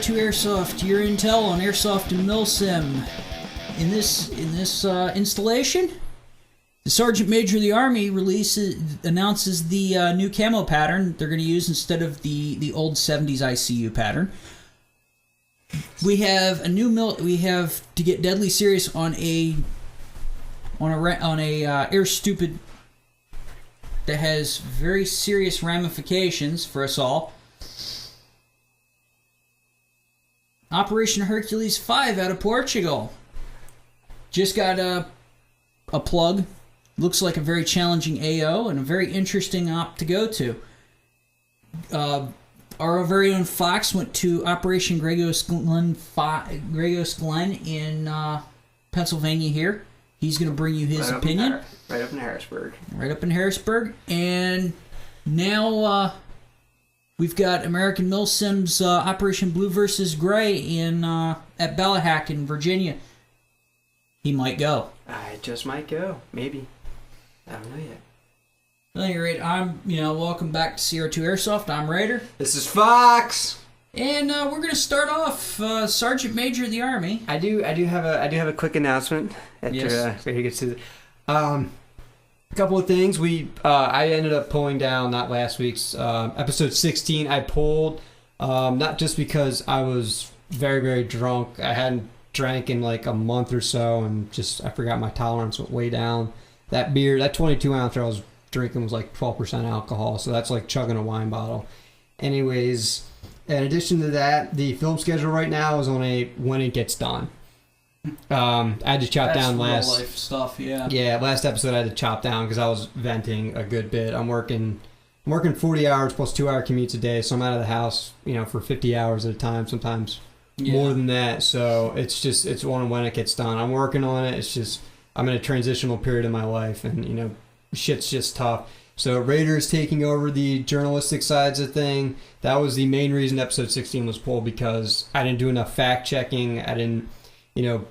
CR2 Airsoft, your intel on airsoft and milsim. In this installation, the Sergeant Major of the Army announces the new camo pattern they're going to use instead of the old 70s ICU pattern. We have we have to get deadly serious on a air stupid that has very serious ramifications for us all. Operation Hercules 5 out of Portugal. Just got a plug. Looks like a very challenging AO and a very interesting op to go to. Our very own Fox went to Operation Grey Ghost Glen in Pennsylvania here. He's going to bring you his opinion. Right up in Harrisberg. Right up in Harrisburg. And now we've got American Milsim's Operation Blue vs. Gray at Ballahack in Virginia. He might go. I just might go. Maybe. I don't know yet. At any rate, welcome back to CR2 Airsoft. I'm Raider. This is Fox. And we're going to start off Sergeant Major of the Army. I do have a quick announcement after he gets to a couple of things. I ended up pulling down not last week's episode 16. I pulled not just because I was very, very drunk. I hadn't drank in like a month or so, and I forgot my tolerance went way down. That beer, that 22 ounce I was drinking was like 12% alcohol, so that's like chugging a wine bottle. Anyways, in addition to that, the film schedule right now is on a when it gets done. I had to chop down last real life stuff, yeah. Yeah, last episode I had to chop down because I was venting a good bit. I'm working 40 hours plus 2 hour commutes a day, so I'm out of the house, for 50 hours at a time, sometimes more than that. So it's on when it gets done. I'm working on it. It's just I'm in a transitional period in my life, and shit's just tough. So Raider is taking over the journalistic sides of thing. That was the main reason episode 16 was pulled, because I didn't do enough fact checking. I didn't,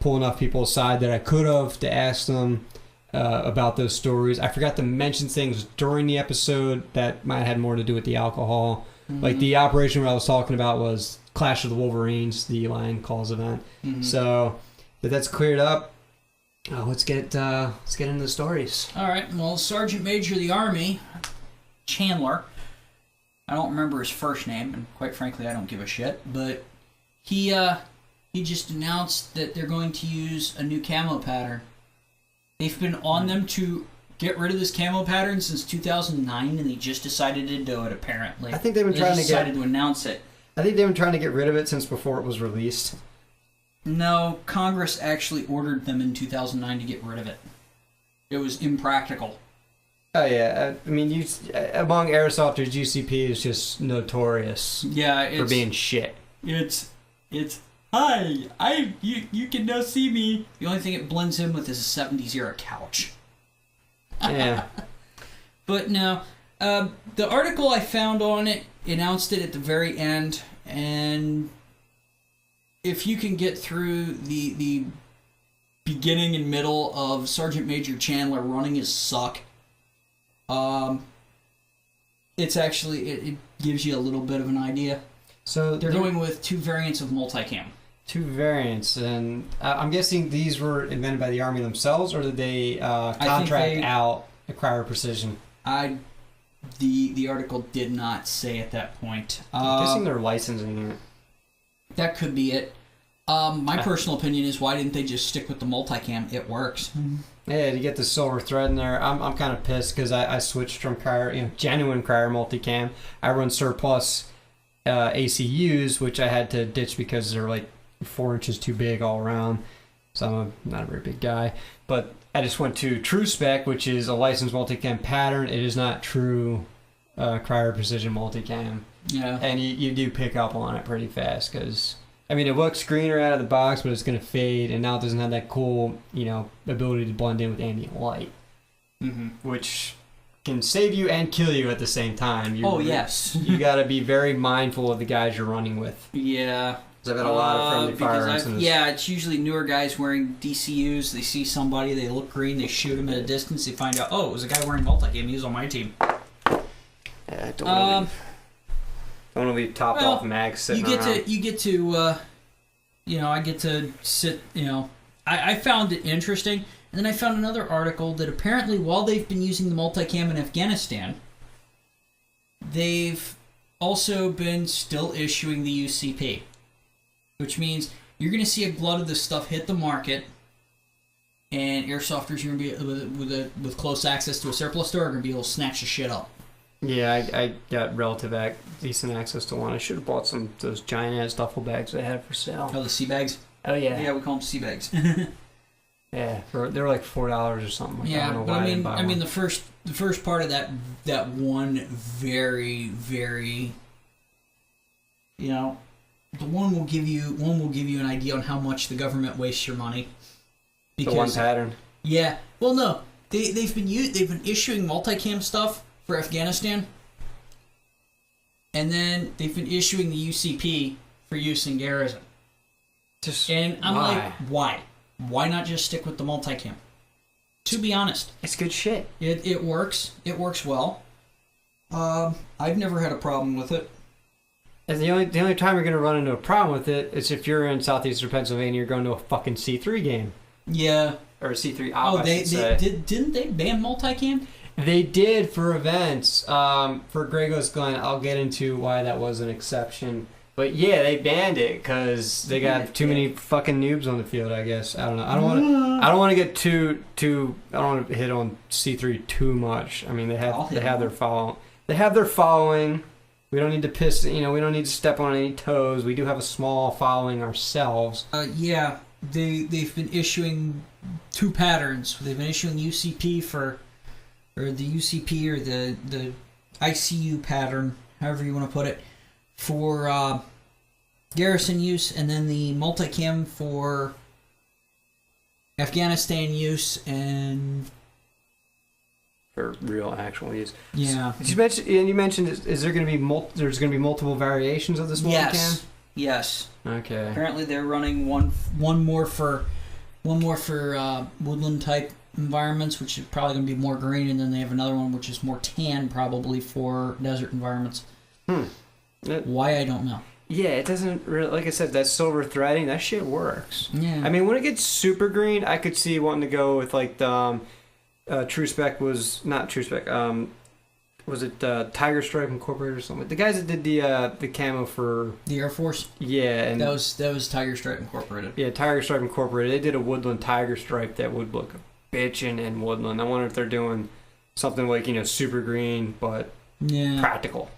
pull enough people aside that I could have to ask them about those stories. I forgot to mention things during the episode that might have had more to do with the alcohol. Mm-hmm. Like the operation where I was talking about was Clash of the Wolverines, the Lion Calls event. Mm-hmm. So that's cleared up. Let's get into the stories. All right. Well, Sergeant Major of the Army, Chandler. I don't remember his first name, and quite frankly, I don't give a shit. But he just announced that they're going to use a new camo pattern. They've been on them to get rid of this camo pattern since 2009, and they just decided to do it. Apparently, I think they've been decided to announce it. I think they've been trying to get rid of it since before it was released. No, Congress actually ordered them in 2009 to get rid of it. It was impractical. Oh yeah, I mean, among airsofters, UCP is just notorious. For being shit. It's hi, you can now see me. The only thing it blends in with is a 70s era couch. Yeah. But no, the article I found on it announced it at the very end, and if you can get through the beginning and middle of Sergeant Major Chandler running his suck, it's actually, it gives you a little bit of an idea. So they're going with 2 variants of Multicam. 2 variants, and I'm guessing these were invented by the Army themselves, or did they contract out Cryo Precision? The article did not say at that point. I'm guessing they're licensing it. That could be it. My personal opinion is, why didn't they just stick with the Multicam? It works. Yeah, to get the silver thread in there. I'm kind of pissed because I switched from Cryo, genuine Cryo Multicam. I run surplus ACUs, which I had to ditch because they're like 4 inches too big all around. So I'm not a very big guy. But I just went to True Spec, which is a licensed Multicam pattern. It is not true Cryo Precision Multicam. Yeah. And you do pick up on it pretty fast because, I mean, it looks greener out of the box, but it's going to fade, and now it doesn't have that cool, ability to blend in with ambient light, which can save you and kill you at the same time. Yes. You got to be very mindful of the guys you're running with. Yeah. Because I've had a lot of friendly firearms. Yeah, it's usually newer guys wearing DCUs. They see somebody, they look green, they shoot them at a distance, they find out, it was a guy wearing Multicam, he was on my team. Yeah, I don't believe. Don't want to leave topped off mags sitting around. You get to, I get to sit, I found it interesting. And then I found another article that apparently while they've been using the multicam in Afghanistan, they've also been still issuing the UCP. Which means you're going to see a glut of this stuff hit the market, and airsofters are going to be with close access to a surplus store are going to be able to snatch the shit up. Yeah, I got decent access to one. I should have bought some of those giant ass duffel bags they had for sale. Oh, the sea bags? Oh yeah. Yeah, we call them sea bags. Yeah, they were like $4 or something. Like yeah, that. but I mean, the first part of that one very, very, the one will give you an idea on how much the government wastes your money. Because, the one pattern. Yeah. Well, no, they've been issuing multicam stuff for Afghanistan, and then they've been issuing the UCP for use in garrison. And I'm like, why? Why not just stick with the multicam? To be honest, it's good shit. It works. It works well. I've never had a problem with it. And the only time you're going to run into a problem with it is if you're in southeastern Pennsylvania, you're going to a fucking C3 game. Yeah. Or a C3 op, didn't they ban multicam? They did for events. For Grey Ghost Glen, I'll get into why that was an exception. But yeah, they banned it because they got too many fucking noobs on the field. I guess I don't know. I don't want to get too. I don't want to hit on C3 too much. I mean, they have their follow. They have their following. We don't need to piss. We don't need to step on any toes. We do have a small following ourselves. Yeah, they've been issuing two patterns. They've been issuing UCP or the UCP or the ICU pattern, however you want to put it, for garrison use, and then the multicam for Afghanistan use and for real actual use. Yeah. You mentioned is there going to be there's going to be multiple variations of this multicam? Yes. Okay. Apparently they're running one more for woodland type environments, which is probably going to be more green, and then they have another one which is more tan, probably for desert environments. Why, I don't know. Yeah, it doesn't really, like I said, that silver threading, that shit works. Yeah. I mean, when it gets super green, I could see wanting to go with like the True Spec was not True Spec. Was it Tiger Stripe Incorporated or something? The guys that did the camo for the Air Force. Yeah, and that was Tiger Stripe Incorporated. Yeah, Tiger Stripe Incorporated. They did a woodland tiger stripe that would look bitchin' in woodland. I wonder if they're doing something like super green but practical.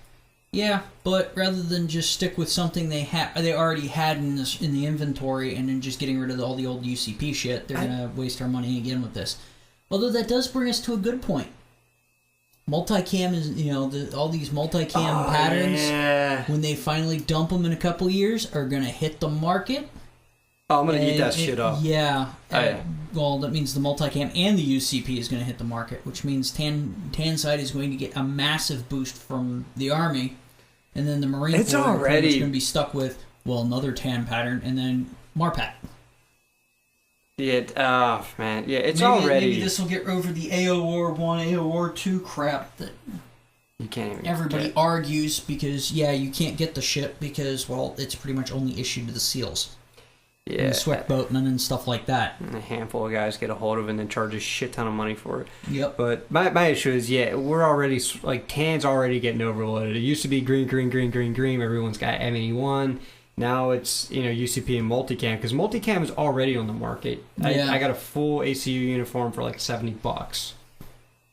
Yeah, but rather than just stick with something they already had in the inventory and then just getting rid of all the old UCP shit, they're gonna waste our money again with this. Although that does bring us to a good point. Multicam is all these multicam patterns. When they finally dump them in a couple years, are gonna hit the market. Oh, I'm gonna eat that shit up. Yeah. Well, that means the multicam and the UCP is gonna hit the market, which means tan side is going to get a massive boost from the Army. And then the Marine Corps is going to be stuck with, another tan pattern, and then MARPAT. Yeah, man. Yeah, maybe this will get over the AOR 1, AOR 2 crap that you can't even everybody argues because, you can't get the shit because, it's pretty much only issued to the SEALs. Yeah. And the sweat boatmen and stuff like that. And a handful of guys get a hold of it and then charge a shit ton of money for it. Yep. But my issue is, we're already, tan's already getting overloaded. It used to be green. Everyone's got M81. Now it's, UCP and Multicam, because Multicam is already on the market. Yeah. I got a full ACU uniform for like $70.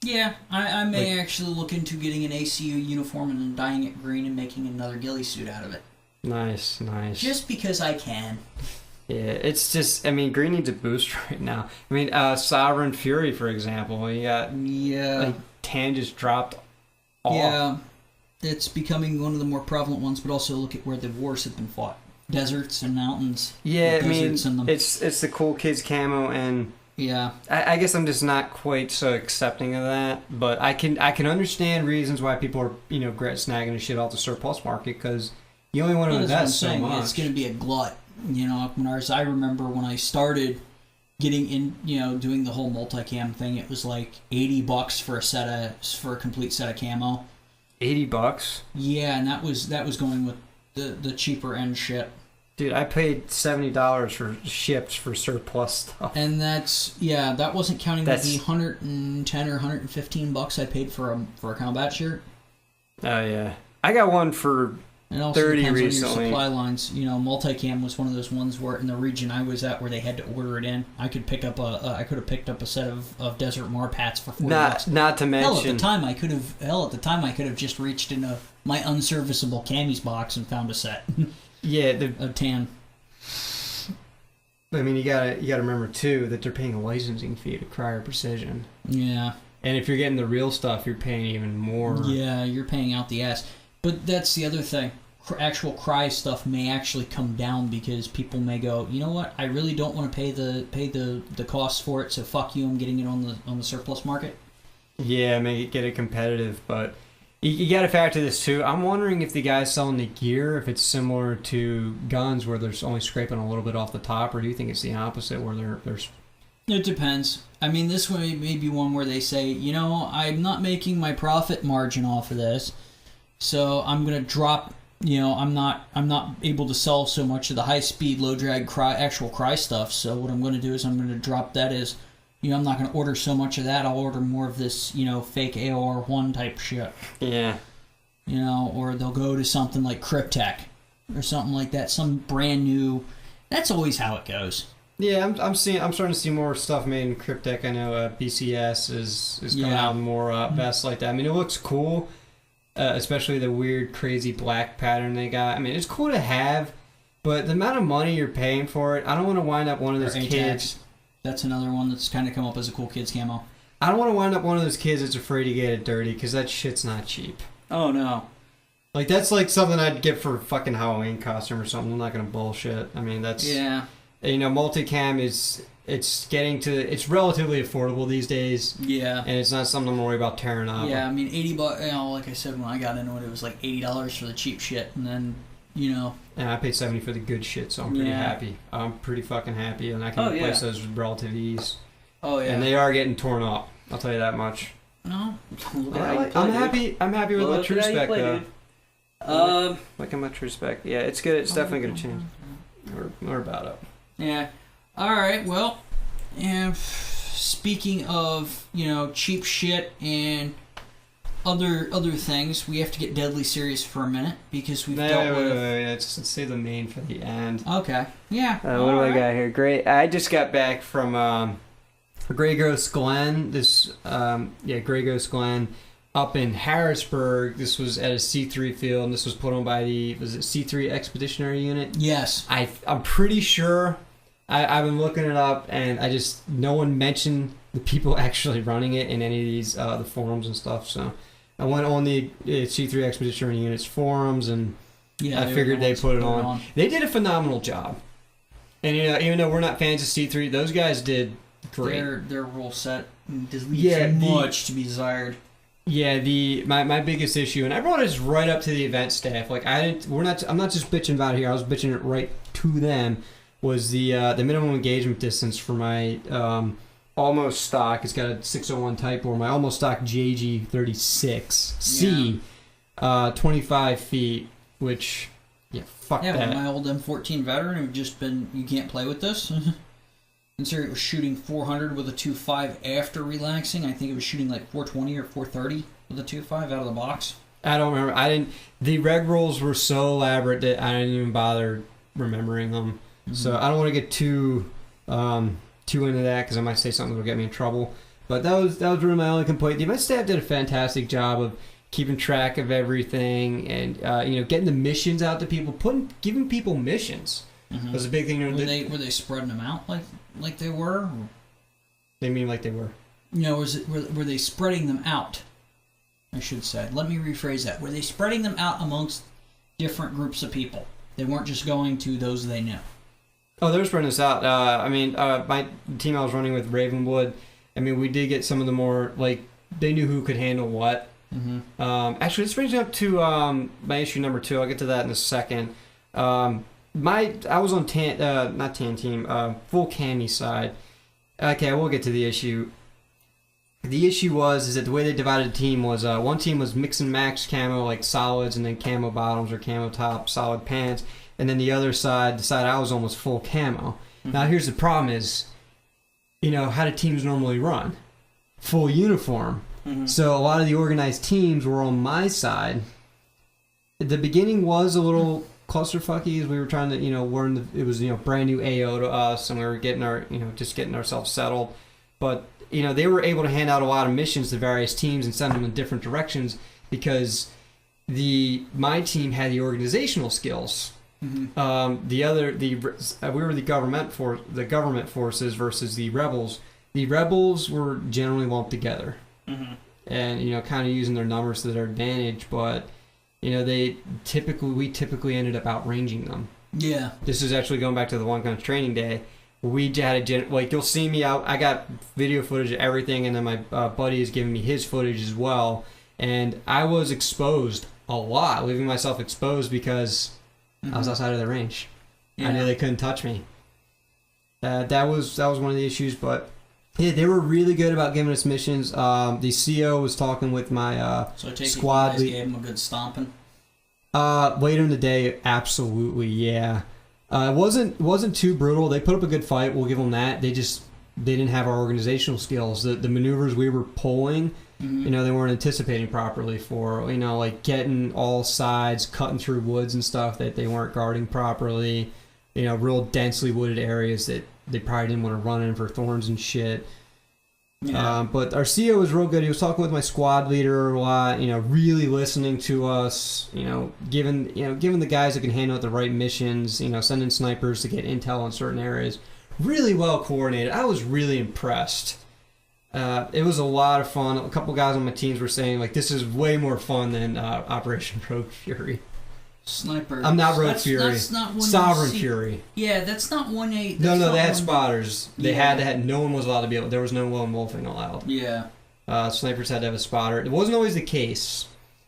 Yeah, I may actually look into getting an ACU uniform and then dyeing it green and making another ghillie suit out of it. Nice. Just because I can. Yeah, it's just, green needs a boost right now. Sovereign Fury, for example, you got, tan just dropped off. Yeah, it's becoming one of the more prevalent ones, but also look at where the wars have been fought. Deserts and mountains. Yeah, it's the cool kids camo, and I guess I'm just not quite so accepting of that, but I can understand reasons why people are, snagging the shit off the surplus market, because you only want to invest so much. It's going to be a glut. I remember when I started getting in, doing the whole multicam thing, it was like $80 for a complete set of camo. $80. Yeah, and that was going with the cheaper end shit. Dude, I paid $70 for ships for surplus stuff. And that wasn't counting the $110 or $115 I paid for a combat shirt. Oh yeah, I got one for it also 30 depends recently. on your supply lines. Multicam was one of those ones where in the region I was at where they had to order it in. I could pick up I could have picked up a set of Desert Marpats for $40. Not to mention, at the time I could have just reached into my unserviceable camis box and found a set. Yeah, of tan. I mean, you gotta remember too that they're paying a licensing fee to Cryer Precision. Yeah. And if you're getting the real stuff, you're paying even more. Yeah, you're paying out the ass. But that's the other thing. Actual Cry stuff may actually come down because people may go, you know what? I really don't want to pay the costs for it. So fuck you. I'm getting it on the surplus market. Yeah, get it competitive, but. You got to factor this too. I'm wondering if the guys selling the gear, if it's similar to guns where they're only scraping a little bit off the top, or do you think it's the opposite where they're... It depends. I mean, this way may be one where they say, I'm not making my profit margin off of this, so I'm going to drop. I'm not able to sell so much of the high speed, low drag actual Cry stuff. So what I'm going to do is I'm going to drop that as. I'm not going to order so much of that. I'll order more of this, fake AOR1 type shit. Yeah. Or they'll go to something like Cryptek or something like that. Some brand new. That's always how it goes. Yeah, I'm starting to see more stuff made in Cryptek. I know BCS is coming out with more vests like that. I mean, it looks cool, especially the weird, crazy black pattern they got. I mean, it's cool to have, but the amount of money you're paying for it, I don't want to wind up one of those kids. That's another one that's kind of come up as a cool kid's camo. I don't want to wind up one of those kids that's afraid to get it dirty because that shit's not cheap. Oh, no. Like, that's like something I'd get for a fucking Halloween costume or something. I'm not going to bullshit. I mean, that's... Yeah. Multicam it's relatively affordable these days. Yeah. And it's not something to worry about tearing up. Yeah, I mean, $80, like I said, when I got into it, it was like $80 for the cheap shit, and then... And I paid $70 for the good shit, so I'm pretty happy. I'm pretty fucking happy, and I can replace those with relative ease. Oh yeah. And they are getting torn up. I'll tell you that much. No. I'm happy. I'm happy with my true spec though. Look at my true spec. Yeah, it's good. It's definitely gonna change. We're about up. Yeah. All right. Well, and speaking of cheap shit and. Other things, we have to get deadly serious for a minute because we've dealt with... Wait. Let's save the main for the end. Okay. Yeah. What do I got here? Great. I just got back from Grey Ghost Glen. Grey Ghost Glen up in Harrisberg. This was at a C3 field, and this was put on by was it C3 Expeditionary Unit? Yes. I'm pretty sure. I've been looking it up, and no one mentioned the people actually running it in any of these the forums and stuff, so... I went on the C3 Expeditionary Unit's forums, and I figured they put it on. They did a phenomenal job. And even though we're not fans of C3, those guys did great. Their rule set leaves much to be desired. Yeah, my biggest issue, and I brought this right up to the event staff. Like I'm not just bitching about it here. I was bitching it right to them. Was the minimum engagement distance for my almost stock? It's got a 601 Type or my almost stock JG36C, 25 feet. Which, fuck that. Yeah, my old M14 veteran who just been you can't play with this. Considering it was shooting 400 with a 2.5 after relaxing, I think it was shooting like 420 or 430 with a 2.5 out of the box. I don't remember. The reg rules were so elaborate that I didn't even bother remembering them. Mm-hmm. So I don't want to get too into that because I might say something that will get me in trouble. But that was really my only complaint. The event staff did a fantastic job of keeping track of everything and getting the missions out to people, giving people missions. Mm-hmm. Was a big thing. Were they spreading them out like they were? Or? They mean like they were. Were they spreading them out? I should say. Let me rephrase that. Were they spreading them out amongst different groups of people? They weren't just going to those they knew. Oh, they were spreading this out. My team I was running with, Ravenwood. I mean, we did get some of the more they knew who could handle what. Mm-hmm. Actually, this brings me up to my issue number 2. I'll get to that in a second. I was on not tan team, full cami side. Okay, I will get to the issue. the issue was that the way they divided the team was one team was mix and match camo, like solids, and then camo bottoms or camo tops, solid pants, and then the other side, the side I was on, was full camo. Mm-hmm. Now here's the problem is, how do teams normally run? Full uniform. Mm-hmm. So a lot of the organized teams were on my side. The beginning was a little clusterfucky as we were trying to, it was, brand new AO to us, and we were getting just getting ourselves settled. But, they were able to hand out a lot of missions to various teams and send them in different directions because my team had the organizational skills. Mm-hmm. We were the government forces versus the rebels. The rebels were generally lumped together, mm-hmm. and kind of using their numbers to their advantage. But we typically ended up outranging them. Yeah, this is actually going back to the one kind of training day. We had you'll see me out. I got video footage of everything, and then my buddy is giving me his footage as well. And I was exposed a lot, leaving myself exposed because I was outside of the range. Yeah. I knew they couldn't touch me. That was one of the issues, but yeah, they were really good about giving us missions. The CO was talking with my so I take squad it you guys gave them a good stomping? Later in the day, absolutely, yeah. It wasn't too brutal. They put up a good fight. We'll give them that. They didn't have our organizational skills. The maneuvers we were pulling, mm-hmm. They weren't anticipating properly for, like getting all sides, cutting through woods and stuff that they weren't guarding properly. Real densely wooded areas that they probably didn't want to run in for thorns and shit. Yeah. But our CO was real good. He was talking with my squad leader a lot, really listening to us, giving the guys that can handle it the right missions, sending snipers to get intel in certain areas. Really well coordinated. I was really impressed. It was a lot of fun. A couple guys on my teams were saying, this is way more fun than Operation Rogue Fury. Sniper. I'm not Rogue Fury. That's not one Sovereign Fury. Yeah, that's not 1-8. No, they had spotters. They had. No one was allowed to be able. There was no lone wolfing allowed. Yeah. Snipers had to have a spotter. It wasn't always the case.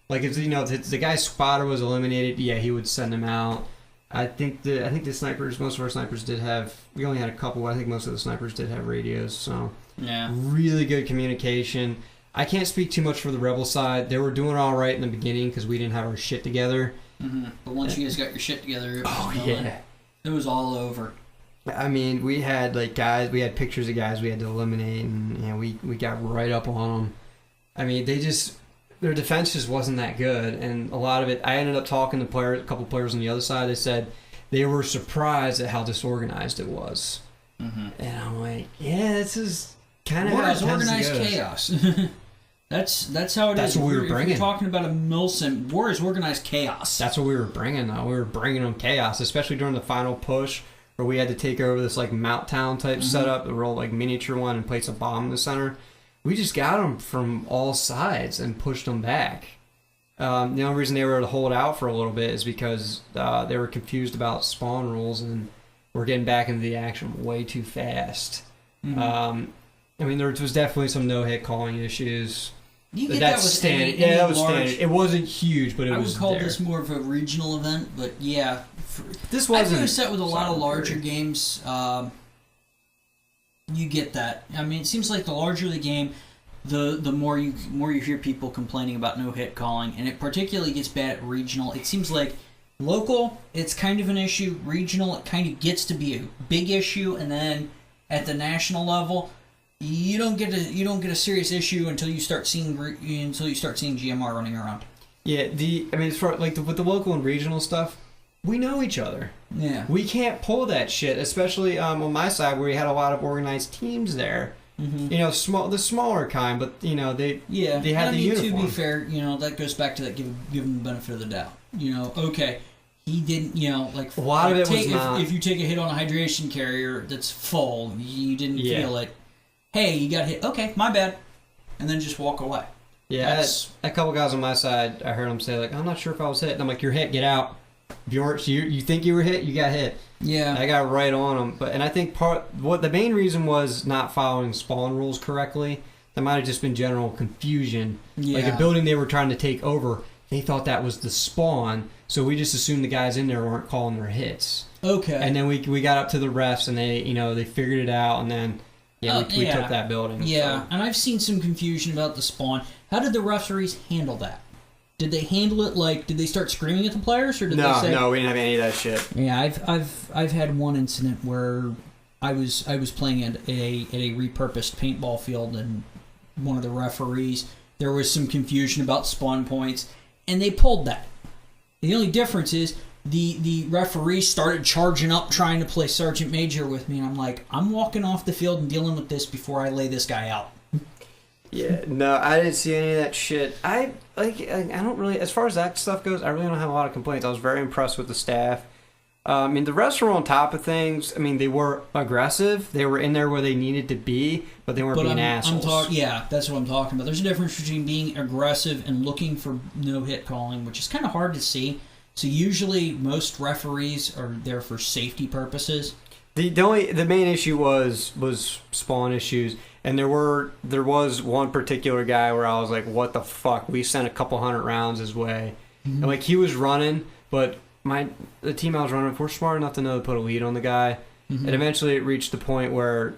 If the guy's spotter was eliminated, yeah, he would send him out. I think the snipers. Most of our snipers did have. We only had a couple. I think most of the snipers did have radios. So yeah, really good communication. I can't speak too much for the rebel side. They were doing all right in the beginning because we didn't have our shit together. Mm-hmm. But once you guys got your shit together, it was all over. I mean, we had guys, we had pictures of guys we had to eliminate, and we got right up on them. I mean, their defense just wasn't that good, and a lot of it. I ended up talking to a couple players on the other side. They said they were surprised at how disorganized it was, mm-hmm. and I'm like, yeah, this is kind of how it organized chaos. That's how it is. That's what we were bringing. If you're talking about a milsim, war is organized chaos. That's what we were bringing, though. We were bringing them chaos, especially during the final push, where we had to take over this mount town type mm-hmm. setup, the real miniature one, and place a bomb in the center. We just got them from all sides and pushed them back. The only reason they were able to hold out for a little bit is because they were confused about spawn rules and were getting back into the action way too fast. Mm-hmm. I mean, there was definitely some no-hit calling issues. You get that with standard. Yeah, that was standard. It wasn't huge, but it was there. I would call this more of a regional event, but yeah. This wasn't. I've set with a lot of larger games. You get that. I mean, it seems like the larger the game, the more you hear people complaining about no hit calling, and it particularly gets bad at regional. It seems like local, it's kind of an issue. Regional, it kind of gets to be a big issue, and then at the national level, you don't get a serious issue until you start seeing GMR running around. Yeah, as far with the local and regional stuff, we know each other. Yeah, we can't pull that shit, especially on my side where we had a lot of organized teams there. Mm-hmm. The smaller kind, but they had the uniform. To be fair, that goes back to that give them the benefit of the doubt. Okay, he didn't. A lot of it was not. If you take a hit on a hydration carrier that's full, you didn't feel it. Hey, you got hit. Okay, my bad. And then just walk away. Yeah, a couple guys on my side, I heard them say, I'm not sure if I was hit. And I'm like, you're hit, get out. If you weren't, you think you were hit, you got hit. Yeah. I got right on them. And I think what the main reason was not following spawn rules correctly. That might have just been general confusion. Yeah. A building they were trying to take over, they thought that was the spawn. So we just assumed the guys in there weren't calling their hits. Okay. And then we got up to the refs and they figured it out, and then Yeah, we took that building. Yeah, so. and I've seen some confusion about the spawn. How did the referees handle that? Did they handle it like? Did they start screaming at the players, or did they say? No, we didn't have any of that shit. Yeah, I've had one incident where I was playing at a repurposed paintball field, and one of the referees, there was some confusion about spawn points, and they pulled that. The only difference is the referee started charging up, trying to play Sergeant Major with me, and I'm like, I'm walking off the field and dealing with this before I lay this guy out. Yeah, no, I didn't see any of that shit. I don't really, as far as that stuff goes, I really don't have a lot of complaints. I was very impressed with the staff. I mean, the rest were on top of things. I mean, they were aggressive. They were in there where they needed to be, but they weren't being assholes. Yeah, that's what I'm talking about. There's a difference between being aggressive and looking for no-hit calling, which is kind of hard to see. So usually most referees are there for safety purposes. The main issue was spawn issues, and there was one particular guy where I was like, what the fuck? We sent a couple hundred rounds his way, and like he was running, but the team I was running, we're smart enough to know to put a lead on the guy, and eventually it reached the point where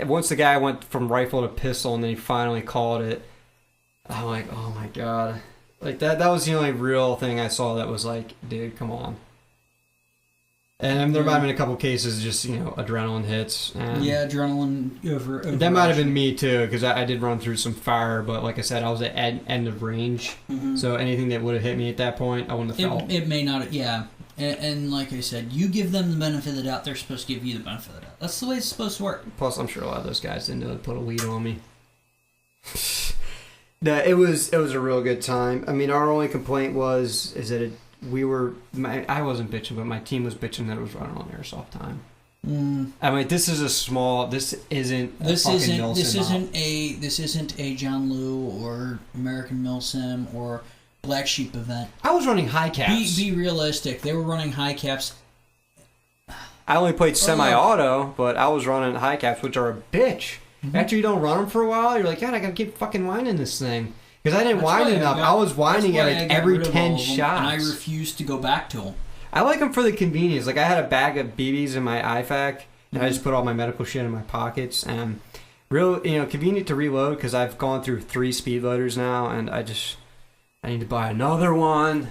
once the guy went from rifle to pistol, and then he finally called it, I'm like, oh my god. Like, that was the only real thing I saw that was like, dude, come on. And there might have been a couple cases just, adrenaline hits. And yeah, adrenaline over that might have been me, too, because I did run through some fire, but like I said, I was at end of range. So anything that would have hit me at that point, I wouldn't have felt. It may not, yeah. And like I said, you give them the benefit of the doubt, they're supposed to give you the benefit of the doubt. That's the way it's supposed to work. Plus, I'm sure a lot of those guys didn't know to put a lead on me. No, it was a real good time. I mean, our only complaint is that I wasn't bitching, but my team was bitching that it was running on airsoft time. I mean, this isn't a John Lew or American Milsim or Black Sheep event. I was running high caps. Be realistic. They were running high caps. I only played semi-auto, but I was running high caps, which are a bitch. After you don't run them for a while, you're like, God, I gotta keep fucking whining this thing. Because I didn't whine enough. I was whining at like every 10 shots. And I refused to go back to them. I like them for the convenience. Like, I had a bag of BBs in my IFAC, and I just put all my medical shit in my pockets. And real, convenient to reload, because I've gone through 3 speed loaders now, and I need to buy another one.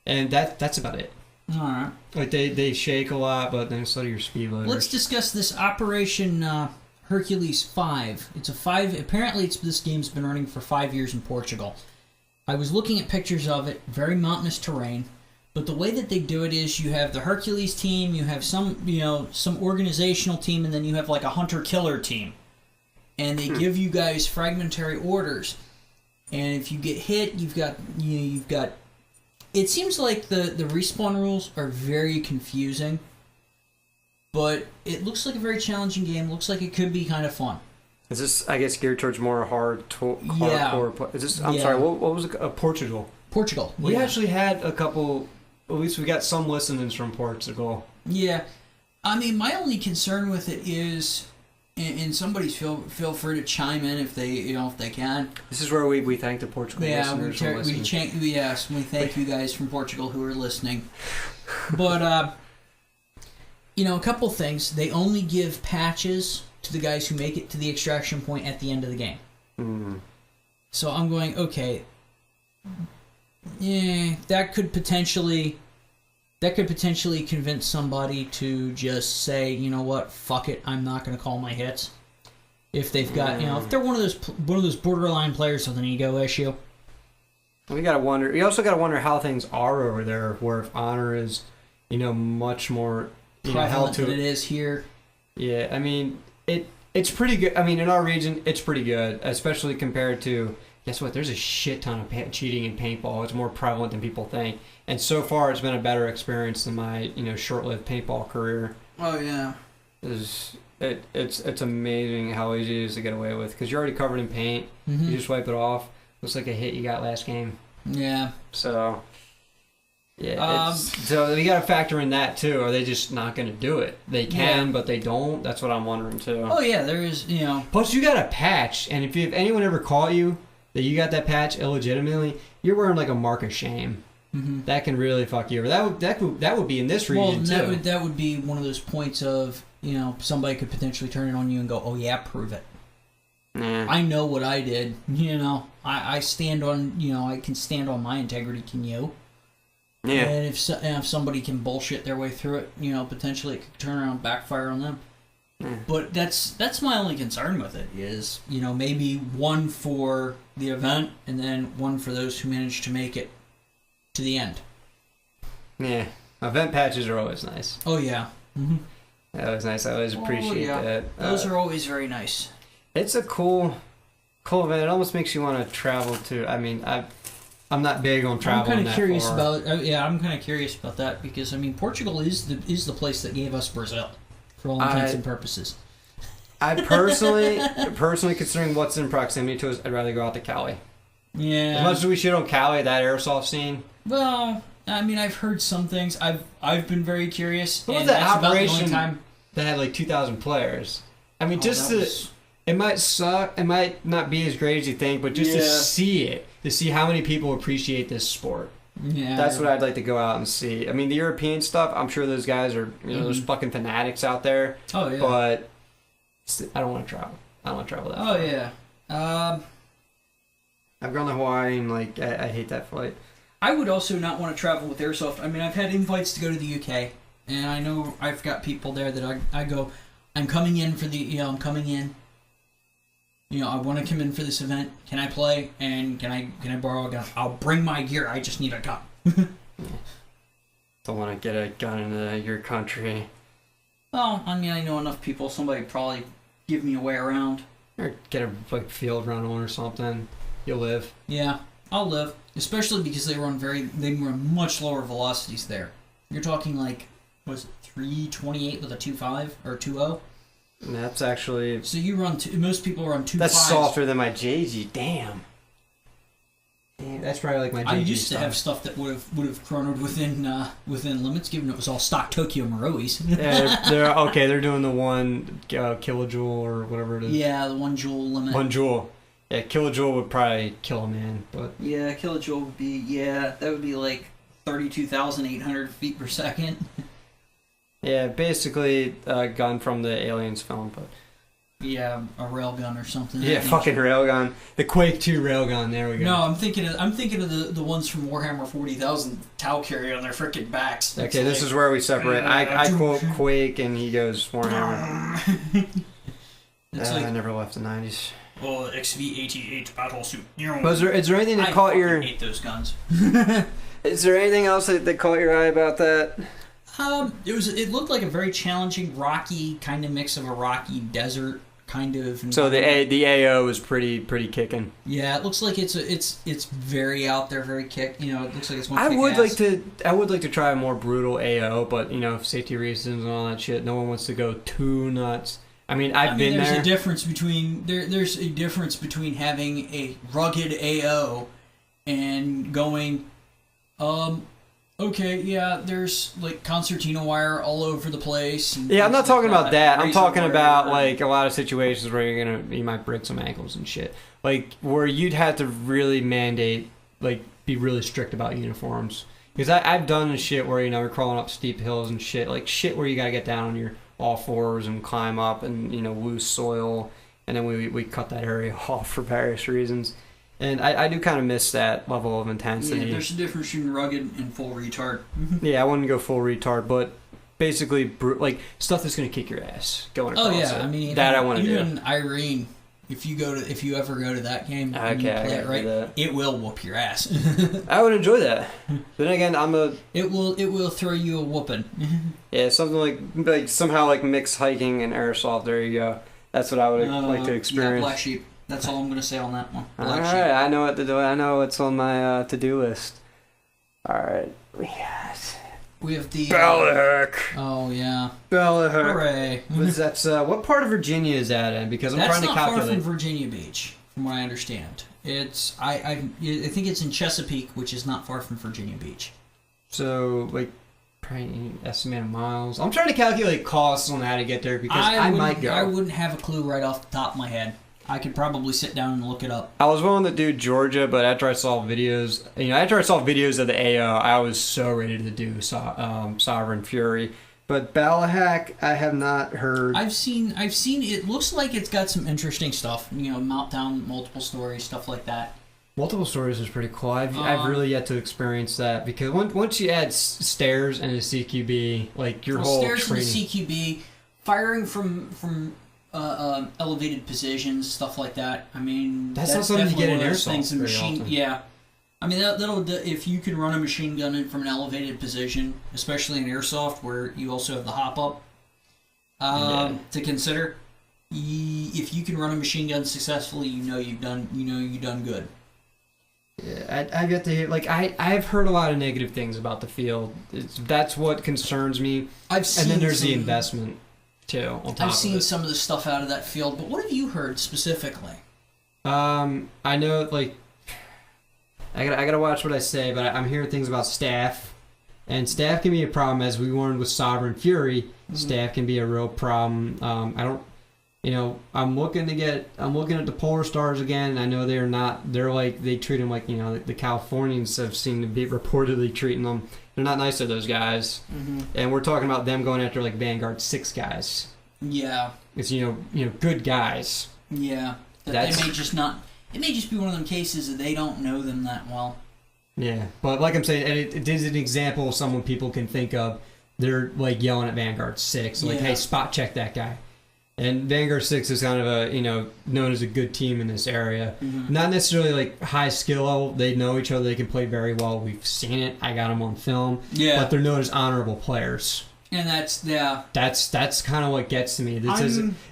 And that's about it. Alright. Like, they shake a lot, but then so do your speed loaders. Let's discuss this Operation Hercules 5. It's a 5. Apparently, this game's been running for 5 years in Portugal. I was looking at pictures of it. Very mountainous terrain. But the way that they do it is you have the Hercules team, you have some organizational team, and then you have like a hunter-killer team. And they give you guys fragmentary orders. And if you get hit, you've got. It seems like the respawn rules are very confusing. But it looks like a very challenging game. Looks like it could be kind of fun. Is this, I guess, geared towards more hardcore? Is this? I'm sorry. What was it? Portugal. Portugal. We actually had a couple. At least we got some listenings from Portugal. Yeah, I mean, my only concern with it is, and somebody's feel free to chime in if they can. This is where we thank the Portugal listeners. We thank you guys from Portugal who are listening. But a couple things. They only give patches to the guys who make it to the extraction point at the end of the game. So I'm going, okay, that could potentially convince somebody to just say, you know what, fuck it, I'm not going to call my hits. If they've got, if they're one of those borderline players with an ego issue. We gotta wonder. You also gotta wonder how things are over there, where if honor is, much more prevalent than it is here. Yeah, I mean, it's pretty good. I mean, in our region, it's pretty good, especially compared to. Guess what? There's a shit ton of cheating in paintball. It's more prevalent than people think, and so far, it's been a better experience than my short-lived paintball career. Oh yeah. It's amazing how easy it is to get away with because you're already covered in paint. You just wipe it off. Looks like a hit you got last game. Yeah. So. Yeah, so we got to factor in that too. Are they just not going to do it? They can, but they don't. That's what I'm wondering too. Oh yeah, there is. Plus, you got a patch, and if anyone ever caught you that you got that patch illegitimately, you're wearing like a mark of shame. that can really fuck you over. That would be in this region too. That would be one of those points of, somebody could potentially turn it on you and go, oh yeah, prove it. I know what I did. I stand on, I can stand on my integrity. Can you? Yeah. And if somebody can bullshit their way through it, potentially it could turn around and backfire on them. Yeah. But that's my only concern with it is, maybe one for the event and then one for those who manage to make it to the end. Yeah. Event patches are always nice. Oh, yeah. Mm-hmm. That was nice. I always appreciate that. Those are always very nice. It's a cool event. It almost makes you want to travel to. I mean, I'm not big on traveling. I'm kind of curious about. I'm kind of curious about that because Portugal is the place that gave us Brazil, for all intents and purposes. I personally, considering what's in proximity to us, I'd rather go out to Cali. Yeah. As much as we shit on Cali, that airsoft scene. Well, I mean, I've heard some things. I've been very curious. What was that operation that had like 2,000 players? I mean, it might suck. It might not be as great as you think, but just to see it, to see how many people appreciate this sport. Yeah, that's what I'd like to go out and see. I mean, the European stuff, I'm sure those guys are, those fucking fanatics out there. Oh, yeah. But I don't want to travel. I don't want to travel that far. Oh, yeah. I've gone to Hawaii and, I hate that flight. I would also not want to travel with airsoft. I mean, I've had invites to go to the UK, and I know I've got people there that I go, I'm coming in for the, I'm coming in. I want to come in for this event. Can I play? And can I borrow a gun? I'll bring my gear. I just need a gun. Don't want to get a gun into your country. Well, I mean, I know enough people. Somebody probably give me a way around. Or get a field run on or something. You'll live. Yeah, I'll live. Especially because they run much lower velocities there. You're talking was it 328 with a 2.5 or 2.0? That's actually... So you run... most people run 2.5s. That's softer than my JG. Damn. That's probably like my JG I used to have stuff that would have chronoed within limits, given it was all stock Tokyo Maruis. Yeah, they're doing the 1 kilojoule or whatever it is. Yeah, the 1 joule limit. 1 joule. Yeah, kilojoule would probably kill a man, but... Yeah, kilojoule would be... Yeah, that would be 32,800 feet per second. Yeah, basically a gun from the Aliens film, but... Yeah, a railgun or something. Yeah, fucking railgun. The Quake 2 railgun, there we go. No, I'm thinking of the ones from Warhammer 40,000 Tau carry on their frickin' backs. Okay, this is where we separate. I quote Quake and he goes Warhammer. I never left the 90s. Oh, XV-88 battle suit. Is there anything that caught your... I hate those guns. Is there anything else that caught your eye about that? It looked like a very challenging, rocky kind of mix of a rocky desert kind of. So the AO is pretty kicking. Yeah, it looks like it's very out there, very kick. It looks like it's one. I would like to try a more brutal AO, but safety reasons and all that shit. No one wants to go too nuts. I mean, I've been there. There's a difference between having a rugged AO and going, okay, yeah, there's concertina wire all over the place. Yeah, I'm not talking about that. I'm talking about a lot of situations where you might break some ankles and shit. Where you'd have to really mandate, be really strict about uniforms. Because I've done this shit where we're crawling up steep hills and shit, shit where you gotta get down on your all fours and climb up and loose soil, and then we cut that area off for various reasons. And I do kind of miss that level of intensity. Yeah, there's a difference between rugged and full retard. Yeah, I wouldn't go full retard, but basically, stuff that's going to kick your ass going across it. I mean, I want to do. Even Irene, if you ever go to that game and you play it right, it will whoop your ass. I would enjoy that. Then again, It will throw you a whooping. Yeah, something somehow mix hiking and airsoft. There you go. That's what I would like to experience. Yeah, black sheep. That's all I'm going to say on that one. All right, I know what to do. I know what's on my to-do list. All right, we have the Ballahack. Oh yeah, Ballahack. Hooray! That's what part of Virginia is that in? Because I'm trying to calculate. That's not far from Virginia Beach, from what I understand. It's I think it's in Chesapeake, which is not far from Virginia Beach. So probably estimated miles. I'm trying to calculate costs on how to get there because I might go. I wouldn't have a clue right off the top of my head. I could probably sit down and look it up. I was willing to do Georgia, but after I saw videos of the AO, I was so ready to do Sovereign Fury. But Ballahack, I have not heard. I've seen. It looks like it's got some interesting stuff. Meltdown, multiple stories, stuff like that. Multiple stories is pretty cool. I've really yet to experience that because once you add stairs and a CQB, like your whole stairs training. and a CQB, firing from elevated positions, stuff like that. I mean, that's not something you get in airsoft things. very often. Yeah. I mean, that'll if you can run a machine gun in from an elevated position, especially in airsoft where you also have the hop up to consider. If you can run a machine gun successfully, you've done good. Yeah, I've yet to hear. Like I've heard a lot of negative things about the field. That's what concerns me. And then there's the investment too. I've seen some of the stuff out of that field, but what have you heard specifically? I know like. I gotta watch what I say, but I'm hearing things about staff, and staff can be a problem. As we learned with Sovereign Fury, staff can be a real problem. I'm looking at the Polar Stars again. And I know they're not. They treat them like the Californians have seemed to be reportedly treating them. They're not nice to those guys, and we're talking about them going after like Vanguard 6 guys. Yeah, it's good guys. Yeah, they may just not. It may just be one of them cases that they don't know them that well. Yeah, but like I'm saying, it is an example of someone people can think of. They're like yelling at Vanguard 6, like, "Hey, spot check that guy." And Vanguard 6 is kind of a known as a good team in this area. Not necessarily like high skill level. They know each other. They can play very well. We've seen it. I got them on film. Yeah, but they're known as honorable players. And that's kind of what gets to me.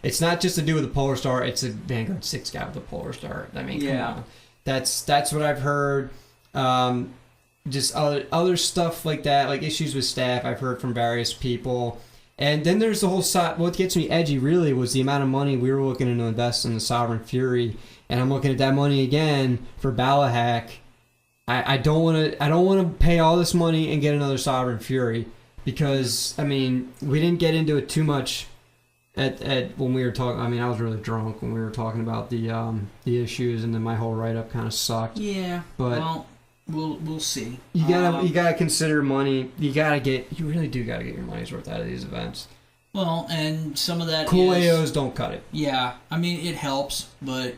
It's not just to do with the Polar Star. It's a Vanguard 6 guy with a Polar Star. I mean, come on. That's what I've heard. Just other stuff like that, like issues with staff. I've heard from various people. And then there's the whole side. What gets me edgy really was the amount of money we were looking to invest in the Sovereign Fury, and I'm looking at that money again for Ballahack. I don't want to pay all this money and get another Sovereign Fury. Because, I mean, we didn't get into it too much at when we were talking. I mean, I was really drunk when we were talking about the issues, and then my whole write-up kind of sucked. Yeah, but we'll see. You gotta consider money. You really do gotta get your money's worth out of these events. Well, and some of that cool AOs don't cut it. Yeah, I mean, it helps, but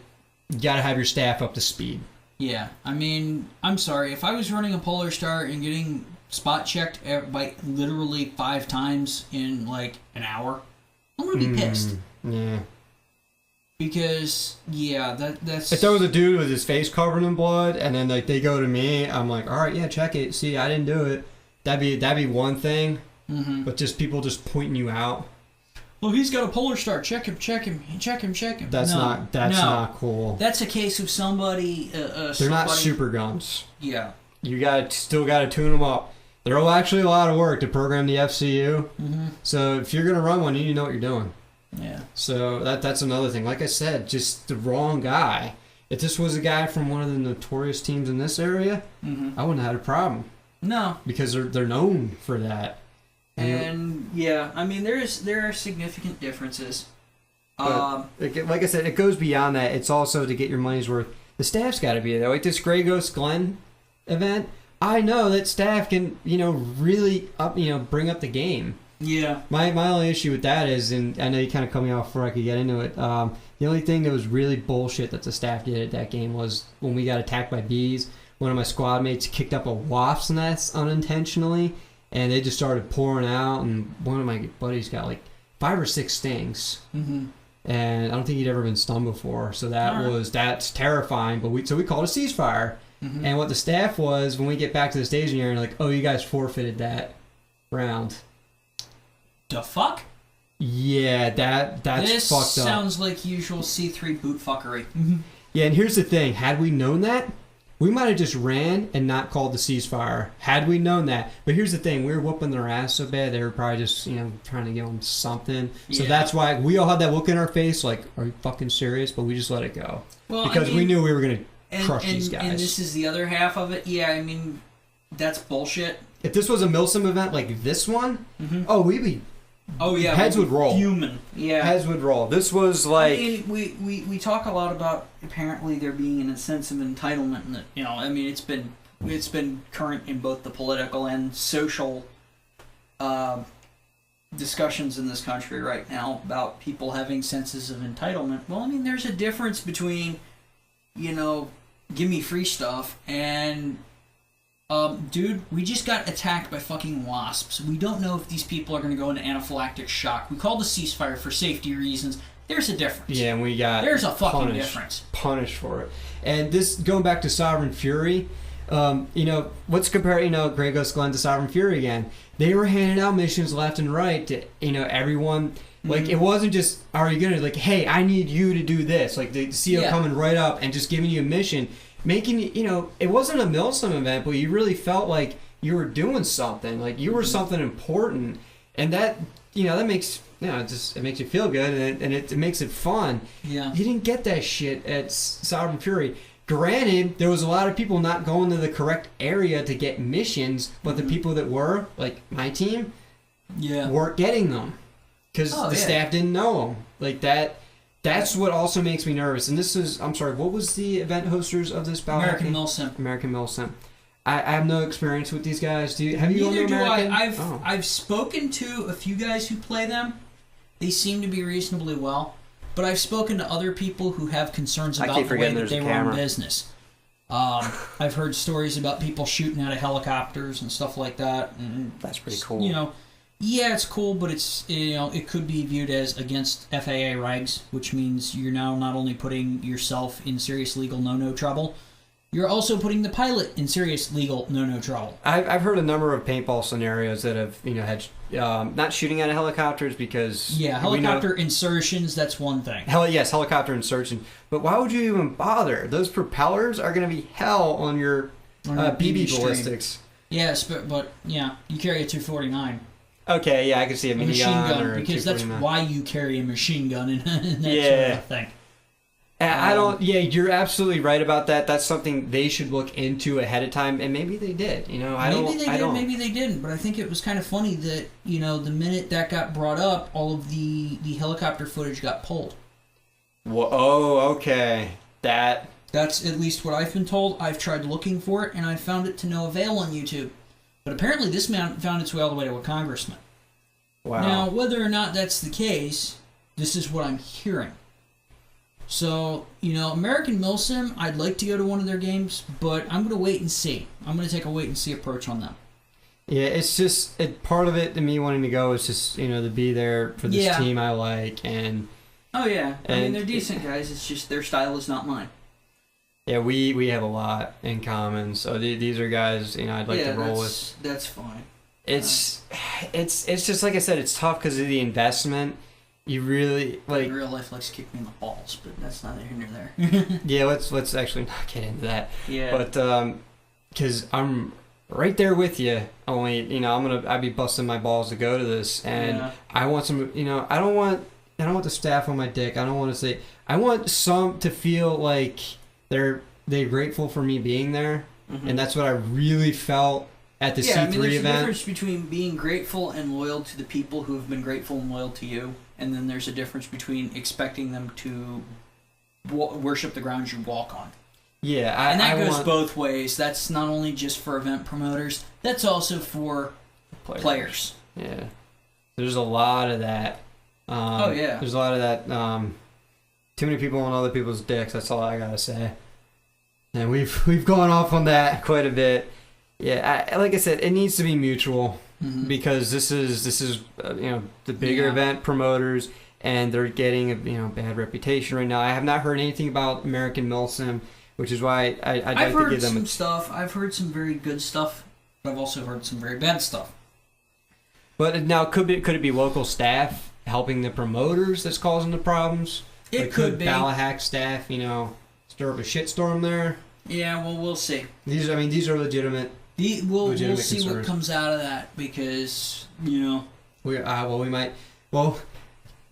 you gotta have your staff up to speed. Yeah, I mean, I'm sorry, if I was running a Polar Star and getting spot checked by literally 5 times in like an hour, I'm gonna be pissed. Yeah. Because that's if there was a dude with his face covered in blood and then like they go to me, I'm like, all right, yeah, check it. See, I didn't do it. That'd be one thing. But just people just pointing you out. Well, he's got a Polar Star. Check him. That's not cool. That's a case of somebody. They're not super guns. Yeah. You still got to tune them up. They're actually a lot of work to program the FCU. So if you're gonna run one, you need to know what you're doing. Yeah. So that's another thing. Like I said, just the wrong guy. If this was a guy from one of the notorious teams in this area, I wouldn't have had a problem. No. Because they're known for that. And yeah, I mean there are significant differences. But, like I said, it goes beyond that. It's also to get your money's worth. The staff's got to be there. Like this Grey Ghost Glen event, I know that staff can really bring up the game. Yeah. My only issue with that is, and I know you kind of cut me off before I could get into it. The only thing that was really bullshit that the staff did at that game was when we got attacked by bees. One of my squad mates kicked up a wasp's nest unintentionally, and they just started pouring out. And one of my buddies got like 5 or 6 stings, and I don't think he'd ever been stung before. So that's terrifying. But we called a ceasefire. And what the staff was, when we get back to the staging area, like, oh, you guys forfeited that round. The fuck? Yeah, that's this fucked up. This sounds like usual C3 boot fuckery. Yeah, and here's the thing. Had we known that, we might have just ran and not called the ceasefire. Had we known that. But here's the thing. We were whooping their ass so bad, they were probably just, trying to give them something. So that's why we all had that look in our face, like, are you fucking serious? But we just let it go. Well, because we knew we were going to crush these guys. And this is the other half of it. Yeah, I mean, that's bullshit. If this was a milsim event like this one, oh, we'd be Oh yeah, heads would roll. Human. Yeah. Heads would roll. This was like... I mean, we talk a lot about apparently there being a sense of entitlement, and you know, I mean, it's been current in both the political and social discussions in this country right now about people having senses of entitlement. Well, I mean, there's a difference between, you know, give me free stuff and dude, we just got attacked by fucking wasps. We don't know if these people are going to go into anaphylactic shock. We called a ceasefire for safety reasons. There's a difference. Yeah, and we got There's a fucking difference. Punished for it. And this, going back to Sovereign Fury, you know, let's compare, you know, Grey Ghost Glen to Sovereign Fury again. They were handing out missions left and right to, you know, everyone. Like, it wasn't just, are you gonna, like, hey, I need you to do this. Like, the CO coming right up and just giving you a mission. Making, you know, it wasn't a milsim event, but you really felt like you were doing something. Like, you were something important. And that, you know, that makes, you know, it makes you feel good, and it makes it fun. Yeah. You didn't get that shit at Sovereign Fury. Granted, there was a lot of people not going to the correct area to get missions, but the people that were, like my team, weren't getting them. Because the staff didn't know them. Like, that's what also makes me nervous. And this is, I'm sorry, what was the event hosters of this Ballahack? American Milsim. American Milsim. I have no experience with these guys. Have you gone to American? Neither do I. I've spoken to a few guys who play them. They seem to be reasonably well. But I've spoken to other people who have concerns about the way that they run business. I've heard stories about people shooting out of helicopters and stuff like that. And that's pretty cool. You know, yeah, it's cool, but it's, you know, it could be viewed as against FAA regs, which means you're now not only putting yourself in serious legal no trouble, you're also putting the pilot in serious legal no trouble. I've heard a number of paintball scenarios that have, you know, had not shooting out of helicopters because helicopter insertions, that's one thing. Yes, helicopter insertion. But why would you even bother? Those propellers are going to be hell on your BB ballistics. Yes, but yeah, you carry a 249. Okay, yeah, I can see a machine gun because that's why you carry a machine gun in that sort of thing. I don't. Yeah, you're absolutely right about that. That's something they should look into ahead of time, and maybe they did. You know, maybe they didn't. But I think it was kind of funny that, you know, the minute that got brought up, all of the helicopter footage got pulled. Well, oh, okay. That's at least what I've been told. I've tried looking for it, and I found it to no avail on YouTube. But apparently, this man found its way all the way to a congressman. Wow. Now, whether or not that's the case, this is what I'm hearing. So, you know, American Milsim, I'd like to go to one of their games, but I'm going to wait and see. I'm going to take a wait and see approach on them. Yeah, it's just, part of it to me wanting to go is just, you know, to be there for this team I like. And oh, yeah. I mean, they're decent guys. It's just their style is not mine. Yeah, we have a lot in common. So these are guys, you know, I'd like to roll with. That's fine. It's just, like I said, it's tough because of the investment. You really like real life likes to kick me in the balls, but that's neither here nor there. Yeah, let's actually not get into that. Yeah. But because I'm right there with you. Only, you know, I'd be busting my balls to go to this, and I want some. You know, I don't want the staff on my dick. I don't want to say. I want some to feel like they're grateful for me being there, and that's what I really felt at the C3 event. There's a difference between being grateful and loyal to the people who have been grateful and loyal to you. And then there's a difference between expecting them to worship the grounds you walk on. Yeah, and that goes both ways. That's not only just for event promoters. That's also for players. Yeah, there's a lot of that. There's a lot of that. Too many people on other people's dicks. That's all I gotta say. And we've gone off on that quite a bit. Yeah, like I said, it needs to be mutual. Because this is you know, the bigger event promoters, and they're getting a, you know, bad reputation right now. I have not heard anything about American Milsim, which is why I'd like to give them some stuff. I've heard some very good stuff, but I've also heard some very bad stuff. But now, could it be local staff helping the promoters that's causing the problems? It could be Ballahack staff, you know, stir up a shitstorm there. Yeah, well, we'll see. These are legitimate. We'll see what comes out of that, because, you know, we might.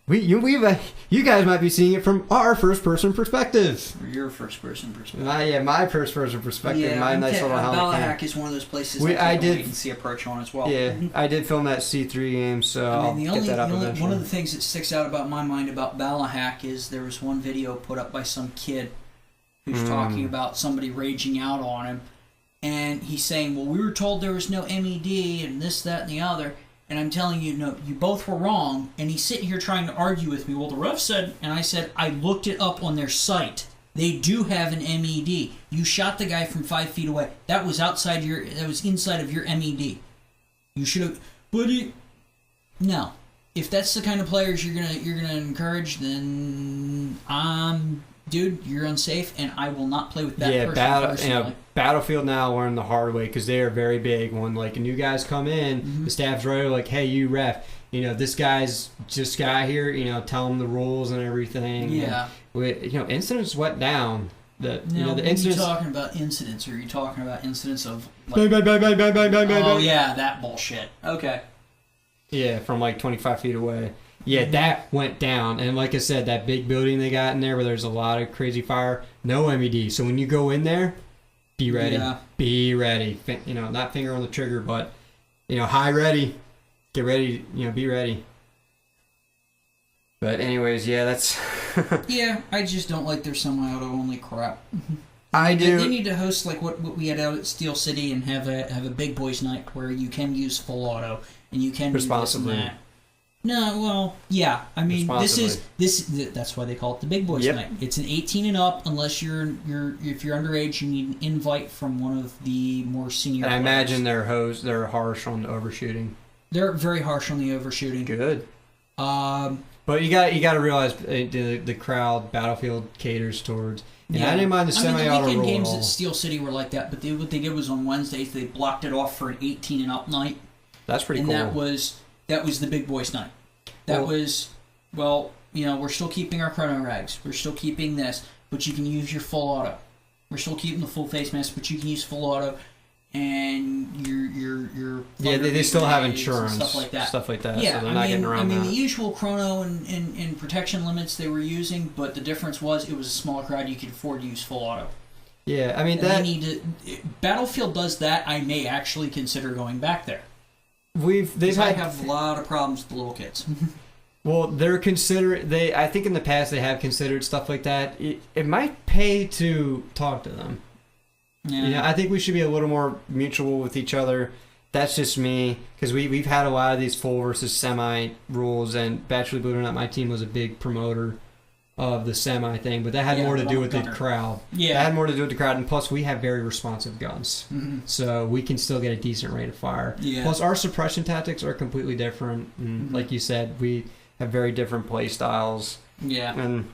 You guys might be seeing it from our first-person perspective. Or your first-person perspective. My first-person perspective. Yeah, my nice little helmet Ballahack cam. is one of those places I did wait and see approach on as well. Yeah, I did film that C3 game, so I'll get that up eventually. One of the things that sticks out about my mind about Ballahack is there was one video put up by some kid who's talking about somebody raging out on him, and he's saying, well, we were told there was no MED and this, that, and the other. And I'm telling you, no, you both were wrong. And he's sitting here trying to argue with me. Well, the ref said, and I said, I looked it up on their site. They do have an MED. You shot the guy from 5 feet away. That was inside of your MED. You should have, no. If that's the kind of players you're gonna encourage, then dude, you're unsafe, and I will not play with that person personally. Battlefield now learned the hard way because they are very big. When like new guys come in, the staff's right like, hey, you ref, this guy's just got here. Tell him the rules and everything. Yeah. And incidents went down. The incidents. Are you talking about incidents, or are you talking about incidents of like, oh yeah, that bullshit. Okay. Yeah, from like 25 feet away. Yeah, that went down. And like I said, that big building they got in there where there's a lot of crazy fire, no MED. So when you go in there, be ready. Yeah. Be ready. Not finger on the trigger, but, high ready. Get ready, be ready. But anyways, yeah, that's... Yeah, I just don't like their semi-auto only crap. I do. They need to host like what we had out at Steel City and have a big boys night where you can use full auto and you can responsibly. Do this and that. No, well, yeah. I mean, that's why they call it the big boys night. It's an 18 and up, unless if you're underage, you need an invite from one of the more senior. And I imagine they're harsh on the overshooting. They're very harsh on the overshooting. Good. But you got to realize the crowd Battlefield caters towards. And I didn't mind the semi-auto the roll weekend at games all. at Steel City were like that, but what they did was on Wednesdays they blocked it off for an 18 and up night. That's pretty cool. And that was the big boys night. We're still keeping our chrono rags. We're still keeping this, but you can use your full auto. We're still keeping the full face mask, but you can use full auto, and your they still have insurance, stuff like that. Yeah, so they're not getting around that. The usual chrono and protection limits they were using, but the difference was it was a smaller crowd. You could afford to use full auto. Yeah, I mean Battlefield does that. I may actually consider going back there. I have a lot of problems with the little kids. Well, I think in the past they have considered stuff like that. It might pay to talk to them. Yeah. I think we should be a little more mutual with each other. That's just me, because we've had a lot of these full versus semi rules, and actually, believe it or not, my team was a big promoter of the semi thing, but that had more to do with the crowd. Yeah. That had more to do with the crowd, and plus we have very responsive guns. Mm-hmm. So we can still get a decent rate of fire. Yeah. Plus our suppression tactics are completely different. And like you said, we have very different play styles. Yeah. And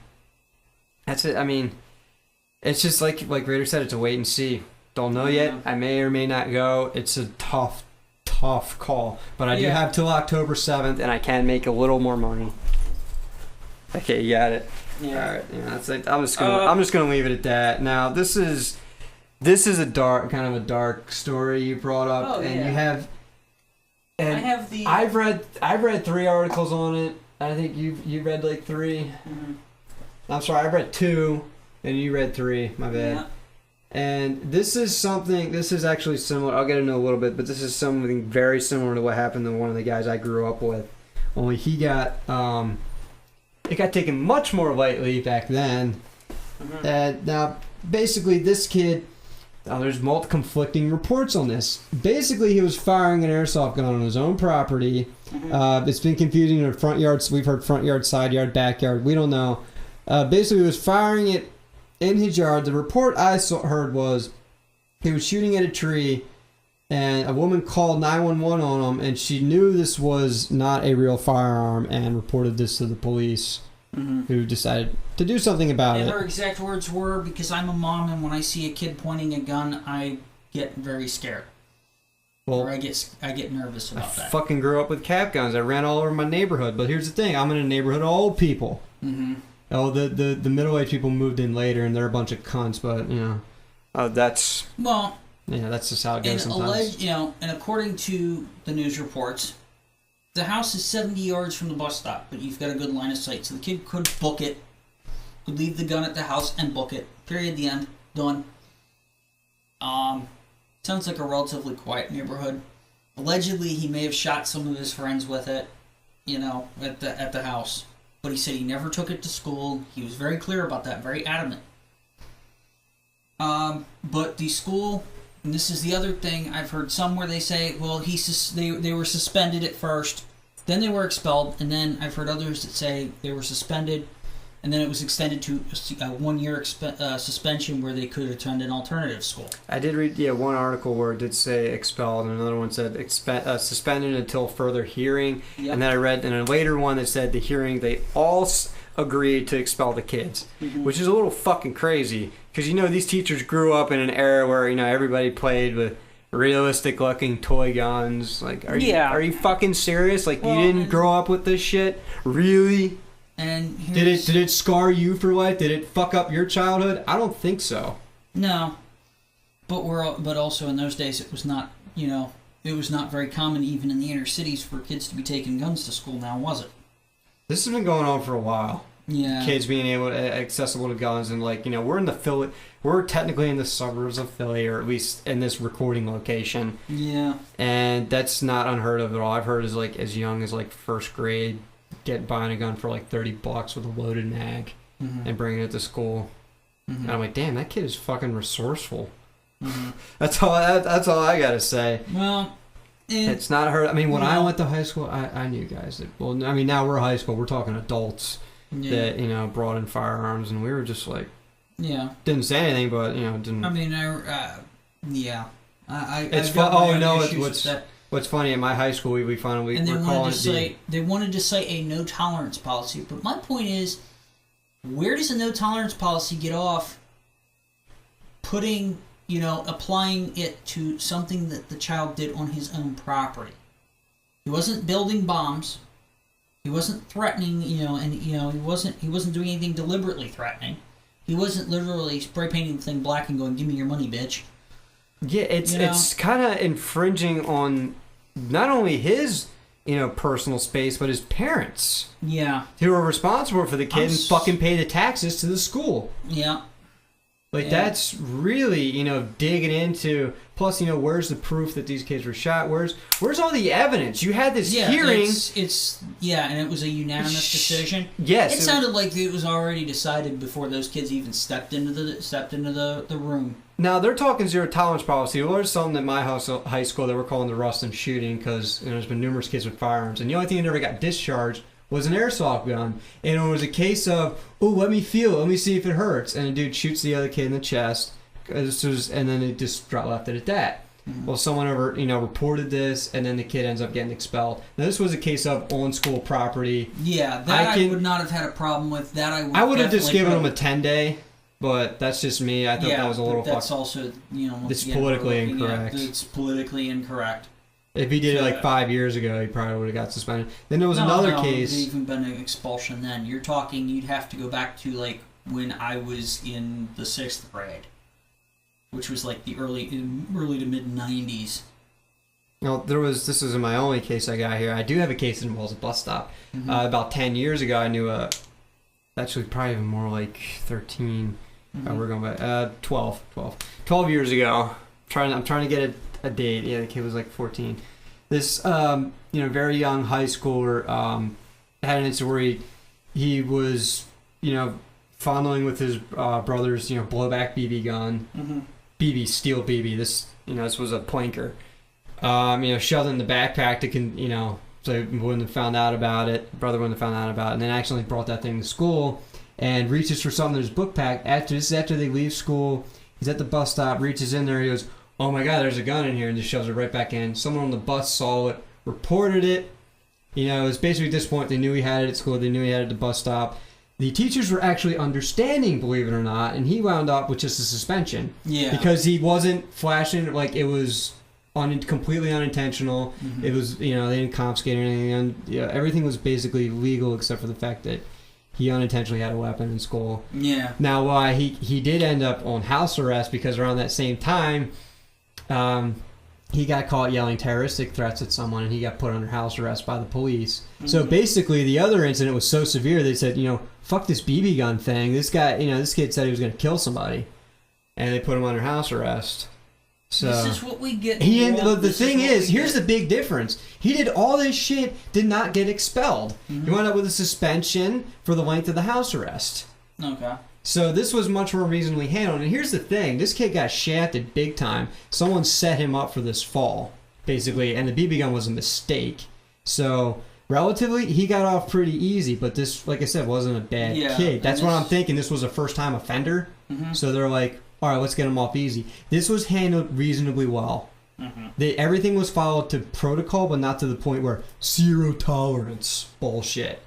that's it. I mean, it's just like Raider said, it's a wait and see. Don't know yet. I may or may not go. It's a tough call. But I do have till October 7th, and I can make a little more money. Okay, you got it. Yeah. All right. Yeah, that's it. I'm just gonna leave it at that. Now, this is a dark story you brought up, and you have. And I have the. I've read 3 articles on it. I think you read like 3. Mm-hmm. I'm sorry, I've read 2, and you read 3. My bad. Yeah. And this is actually similar. I'll get into a little bit, but this is something very similar to what happened to one of the guys I grew up with. Only he got it got taken much more lightly back then. Mm-hmm. And now, basically, this kid, there's conflicting reports on this. Basically, he was firing an airsoft gun on his own property. Mm-hmm. It's been confusing in front yards. We've heard front yard, side yard, backyard. We don't know. Basically, he was firing it in his yard. The report I heard was he was shooting at a tree, and a woman called 911 on him, and she knew this was not a real firearm and reported this to the police, who decided to do something about it. And her exact words were, because I'm a mom, and when I see a kid pointing a gun, I get very scared. Well, or I get nervous about that. I fucking grew up with cap guns. I ran all over my neighborhood. But here's the thing. I'm in a neighborhood of old people. Mm-hmm. Oh, the middle-aged people moved in later, and they're a bunch of cunts, but, that's... Well... Yeah, that's just how it goes sometimes. And according to the news reports, The house is 70 yards from the bus stop, but you've got a good line of sight. So the kid could book it, could leave the gun at the house and book it. Period. The end. Done. Sounds like a relatively quiet neighborhood. Allegedly, he may have shot some of his friends with it, at the house. But he said he never took it to school. He was very clear about that, very adamant. But the school, and this is the other thing, I've heard some where they say, well, they were suspended at first, then they were expelled, and then I've heard others that say they were suspended, and then it was extended to a 1-year suspension where they could attend an alternative school. I did read one article where it did say expelled, and another one said suspended until further hearing. Yep. And then I read in a later one that said the hearing, they all agreed to expel the kids, which is a little fucking crazy. Because, these teachers grew up in an era where, everybody played with realistic-looking toy guns. Like, are you fucking serious? Like, you didn't grow up with this shit? Really? And did it scar you for life? Did it fuck up your childhood? I don't think so. No, but also in those days it was not it was not very common even in the inner cities for kids to be taking guns to school. Now was it? This has been going on for a while. Yeah, kids being accessible to guns, and we're technically in the suburbs of Philly, or at least in this recording location. Yeah, and that's not unheard of at all. I've heard as young as first grade. Buying a gun for $30 with a loaded mag and bringing it to school. And I'm like, damn, that kid is fucking resourceful. That's all I gotta say. Well, it's not hurt. I mean, when I went to high school, I knew guys that. Now we're high school. We're talking adults that brought in firearms, and we were just didn't say anything, but didn't. I mean, It's fun. Oh no, What's funny, in my high school, we found they wanted to cite a no tolerance policy. But my point is, where does a no tolerance policy get off applying it to something that the child did on his own property? He wasn't building bombs. He wasn't threatening, he wasn't doing anything deliberately threatening. He wasn't literally spray painting the thing black and going, "Give me your money, bitch." Yeah, it's kind of infringing on not only his personal space, but his parents. Yeah, who are responsible for the kid and fucking pay the taxes to the school. Yeah, that's really digging into. Plus, where's the proof that these kids were shot? Where's all the evidence? You had this hearing. And it was a unanimous decision. Yes, it sounded like it was already decided before those kids even stepped into the room. Now, they're talking zero tolerance policy. Well, there's something at my high school that we're calling the Rustin shooting because there's been numerous kids with firearms. And the only thing that never got discharged was an airsoft gun. And it was a case of, let me feel it. Let me see if it hurts. And the dude shoots the other kid in the chest. And then it just left it at that. Mm-hmm. Well, someone over, reported this, and then the kid ends up getting expelled. Now, this was a case of on school property. Yeah, I would not have had a problem with that. I would have just given him a 10-day. But that's just me. I thought that was a little. That's also It's politically incorrect. It's politically incorrect. If he did it 5 years ago, he probably would have got suspended. Then there was another case. It would have even been an expulsion. Then you'd have to go back to when I was in the 6th grade, which was the early to mid 90s. Now this isn't my only case I got here. I do have a case that involves a bus stop. Mm-hmm. About 10 years ago, I knew actually probably even more 13. We're going back 12 years ago. I'm trying to get a date. Yeah, the kid was 14. This very young high schooler had an incident where he was fondling with his brother's blowback BB gun, steel BB. This was a planker. Shoved in the backpack so he wouldn't have found out about it. Brother wouldn't have found out about it, and then accidentally brought that thing to school. And reaches for something in his book pack. After they leave school, he's at the bus stop, reaches in there, he goes, "Oh my God, there's a gun in here," and just shoves it right back in. Someone on the bus saw it, reported it. It was basically at this point, they knew he had it at school, they knew he had it at the bus stop. The teachers were actually understanding, believe it or not, and he wound up with just a suspension. Yeah. Because he wasn't flashing, it was completely unintentional. Mm-hmm. It was, they didn't confiscate anything, and everything was basically legal except for the fact that he unintentionally had a weapon in school. Yeah. Now, he did end up on house arrest because around that same time, he got caught yelling terroristic threats at someone, and he got put under house arrest by the police. So basically, the other incident was so severe, they said, fuck this BB gun thing. This guy, this kid said he was going to kill somebody, and they put him under house arrest. So this is what we get. The thing is, here's the big difference. He did all this shit, did not get expelled. He wound up with a suspension for the length of the house arrest. Okay. So this was much more reasonably handled. And here's the thing. This kid got shafted big time. Someone set him up for this fall, basically, and the BB gun was a mistake. So relatively, he got off pretty easy. But this, like I said, wasn't a bad kid. That's what I'm thinking. This was a first-time offender. So they're like, all right, let's get him off easy. This was handled reasonably well. Everything was followed to protocol, but not to the point where zero tolerance bullshit.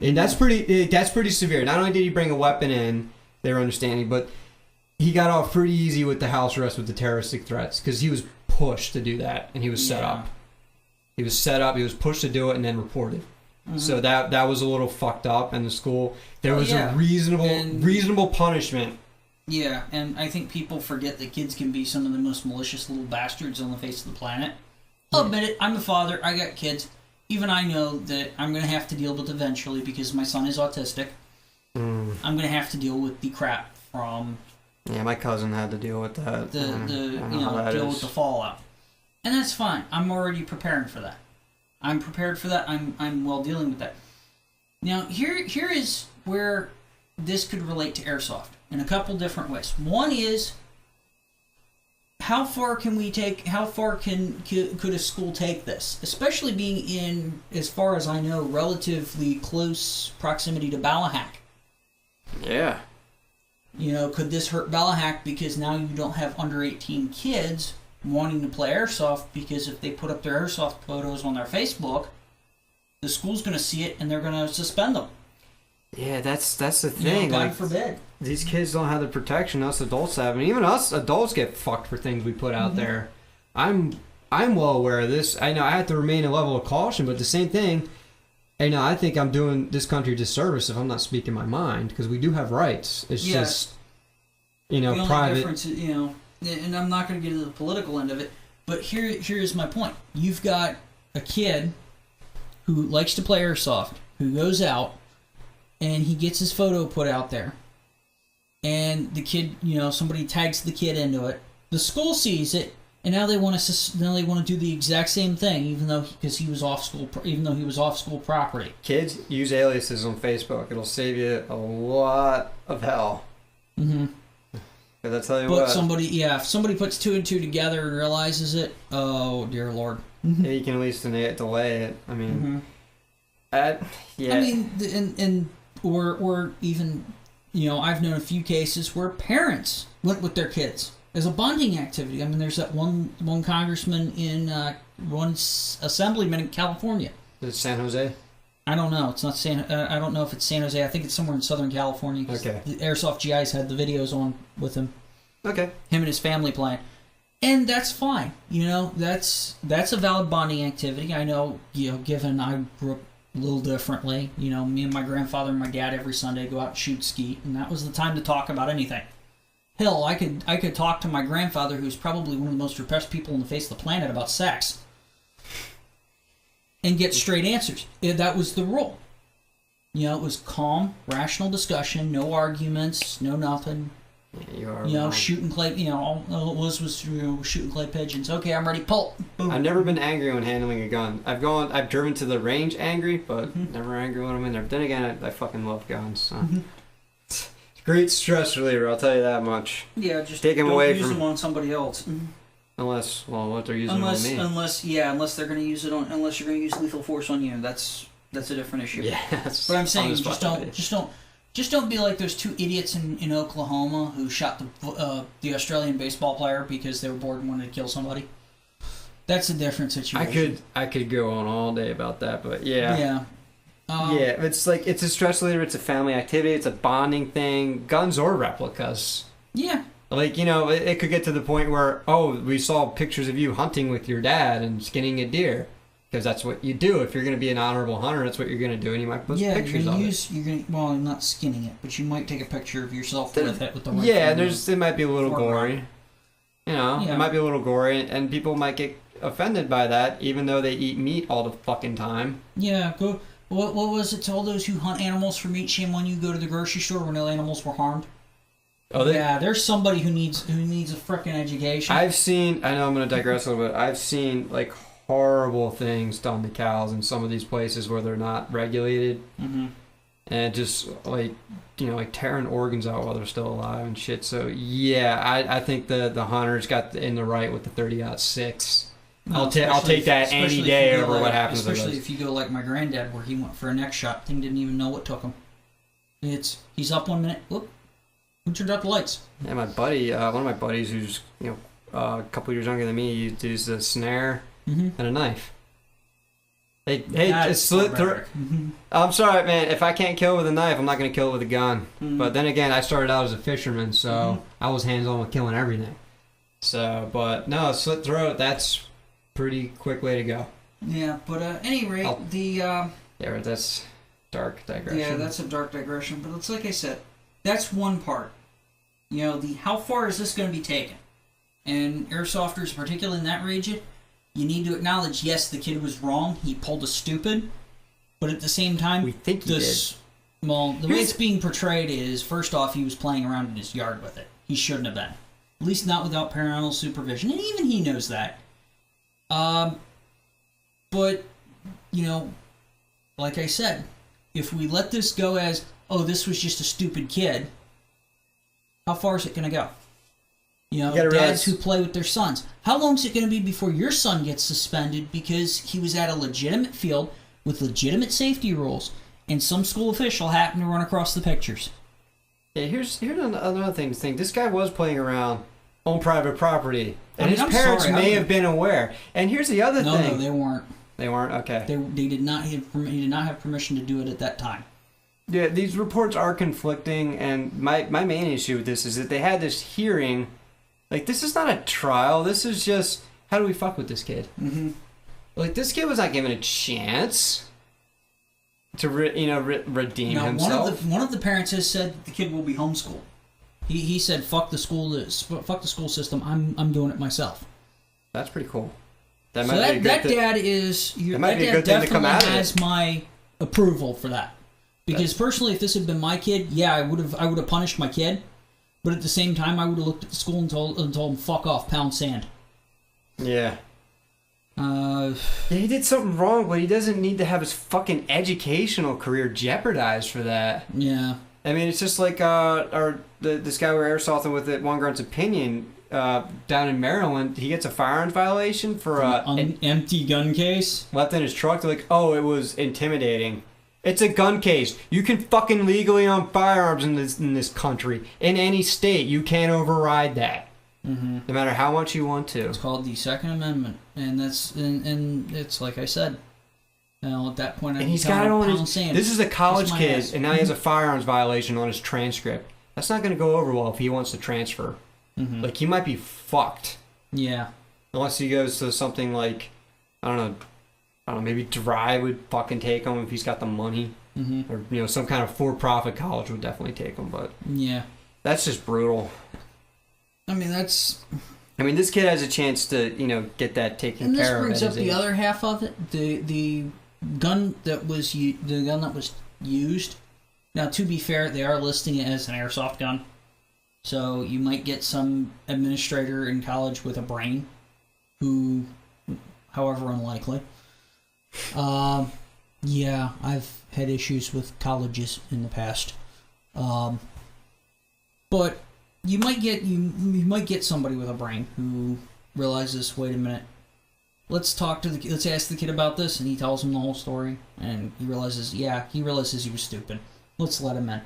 And that's pretty severe. Not only did he bring a weapon in, they were understanding, but he got off pretty easy with the house arrest with the terroristic threats because he was pushed to do that, and he was set up. He was set up. He was pushed to do it, and then reported. So that was a little fucked up. And the school, there was a reasonable punishment. Yeah, and I think people forget that kids can be some of the most malicious little bastards on the face of the planet. I'll admit it. I'm a father. I got kids. Even I know that I'm going to have to deal with eventually because my son is autistic. I'm going to have to deal with the crap from... Yeah, my cousin had to deal with that. Deal with the fallout. And that's fine. I'm already preparing for that. I'm prepared for that. I'm well dealing with that. Now, here is where this could relate to airsoft in a couple different ways. One is... How far could a school take this? Especially being in, as far as I know, relatively close proximity to Ballahack. Yeah. Could this hurt Ballahack because now you don't have under 18 kids wanting to play airsoft because if they put up their airsoft photos on their Facebook, the school's going to see it and they're going to suspend them. Yeah, that's the thing. God forbid. These kids don't have the protection us adults have, and even us adults get fucked for things we put out there. I'm well aware of this. I know I have to remain a level of caution, but the same thing, I think I'm doing this country a disservice if I'm not speaking my mind, because we do have rights. It's just, the only private. Difference, and I'm not going to get into the political end of it, but here is my point. You've got a kid who likes to play airsoft, who goes out, and he gets his photo put out there. And the kid, somebody tags the kid into it. The school sees it, and now they want to do the exact same thing, even though he was off school property. Kids, use aliases on Facebook. It'll save you a lot of hell. But I tell you what. If somebody puts two and two together and realizes it, oh dear Lord. Yeah, you can at least delay it. I mean, or even, I've known a few cases where parents went with their kids as a bonding activity. I mean, there's that one congressman in one assemblyman in California. Is it San Jose? I don't know. It's not I don't know if it's San Jose. I think it's somewhere in Southern California. Okay. The Airsoft GIs had the videos on with him. Okay. Him and his family playing. And that's fine. That's a valid bonding activity. I know, given I grew up a little differently. Me and my grandfather and my dad every Sunday go out and shoot skeet, and that was the time to talk about anything. Hell, I could talk to my grandfather, who's probably one of the most repressed people on the face of the planet, about sex, and get straight answers. That was the rule. It was calm, rational discussion, no arguments, no nothing. Shoot and clay. All it was shoot and clay pigeons. Okay, I'm ready. Pull. Boom. I've never been angry when handling a gun. I've driven to the range angry, but never angry when I'm in there. But then again, I fucking love guns. So. It's a great stress reliever. I'll tell you that much. Yeah, just take them away from them on somebody else. Unless what they're using on me. Unless they're going to use it on. Unless you're going to use lethal force on you. That's a different issue. Yeah. But I'm saying just don't be like those two idiots in Oklahoma who shot the Australian baseball player because they were bored and wanted to kill somebody. That's a different situation. I could go on all day about that, but yeah. Yeah. It's like it's a stress reliever. It's a family activity. It's a bonding thing. Guns or replicas. Yeah. Like it could get to the point where we saw pictures of you hunting with your dad and skinning a deer. Because that's what you do. If you're going to be an honorable hunter, that's what you're going to do, and you might post pictures of it. Well, not skinning it, but you might take a picture of yourself with it with the rifle. Yeah, it might be a little gory. It might be a little gory, and people might get offended by that, even though they eat meat all the fucking time. Yeah, go. What was it to all those who hunt animals for meat? Shame on you. Go to the grocery store when no animals were harmed. Oh, yeah, there's somebody who needs a frickin' education. I know I'm going to digress a little bit. I've seen like horrible things done to cows in some of these places where they're not regulated, and just like tearing organs out while they're still alive and shit. So yeah, I think the hunters got in the right with the 30-06. I'll take that any day over what happens. Especially if you go like my granddad, where he went for a neck shot, thing didn't even know what took him. He's up 1 minute. Whoop. Who turned out the lights? Yeah, my buddy, one of my buddies who's a couple years younger than me, he used a snare and a knife. Hey, slit through. I'm sorry, man. If I can't kill with a knife, I'm not going to kill it with a gun. But then again, I started out as a fisherman, so I was hands-on with killing everything. So, but no, slit throat, that's pretty quick way to go. Yeah, but at any rate, yeah, that's dark digression. Yeah, that's a dark digression, but it's like I said, that's one part. How far is this going to be taken? And airsofters, particularly in that region, you need to acknowledge, yes, the kid was wrong. He pulled a stupid, but at the same time, we think he did. Well, the way it's being portrayed is, first off, he was playing around in his yard with it. He shouldn't have been. At least not without parental supervision, and even he knows that. But, like I said, if we let this go as, this was just a stupid kid, how far is it going to go? Dads who play with their sons. How long is it going to be before your son gets suspended because he was at a legitimate field with legitimate safety rules and some school official happened to run across the pictures? Yeah, here's another thing to think. This guy was playing around on private property, and his parents may have been aware. And here's the other thing. No, they weren't. They weren't? Okay. They did not have. He did not have permission to do it at that time. Yeah, these reports are conflicting, and my main issue with this is that they had this hearing. Like, this is not a trial. This is just, how do we fuck with this kid? Like, this kid was not given a chance to redeem himself. One of the parents has said the kid will be homeschooled. He said, "Fuck the school system. I'm doing it myself." That's pretty cool. That might be a good thing to come out of it. Has my approval for that. Because personally, if this had been my kid, yeah, I would have punished my kid. But at the same time, I would have looked at the school and told them, "Fuck off, pound sand." Yeah. He did something wrong, but he doesn't need to have his fucking educational career jeopardized for that. Yeah. I mean, it's just like this guy we're airsofting with at One Grunt's Opinion down in Maryland. He gets a firearms violation for an empty gun case left in his truck. They're like, "Oh, it was intimidating." It's a gun case. You can fucking legally own firearms in this country. In any state, you can't override that. No matter how much you want to. It's called the Second Amendment, and it's like I said. At that point, and he's got it on his. This is a college kid, and now he has a firearms violation on his transcript. That's not going to go over well if he wants to transfer. Like, he might be fucked. Yeah. Unless he goes to something like, I don't know, maybe Dry would fucking take him if he's got the money. Or, some kind of for-profit college would definitely take him, but... Yeah. That's just brutal. I mean, this kid has a chance to, get that taken care of. And this brings up the other half of it. The gun that was used. Now, to be fair, they are listing it as an airsoft gun. So you might get some administrator in college with a brain who, however unlikely. Yeah, I've had issues with colleges in the past. But you might get somebody with a brain who realizes, wait a minute, let's ask the kid about this, and he tells him the whole story, and he realizes he was stupid. Let's let him in.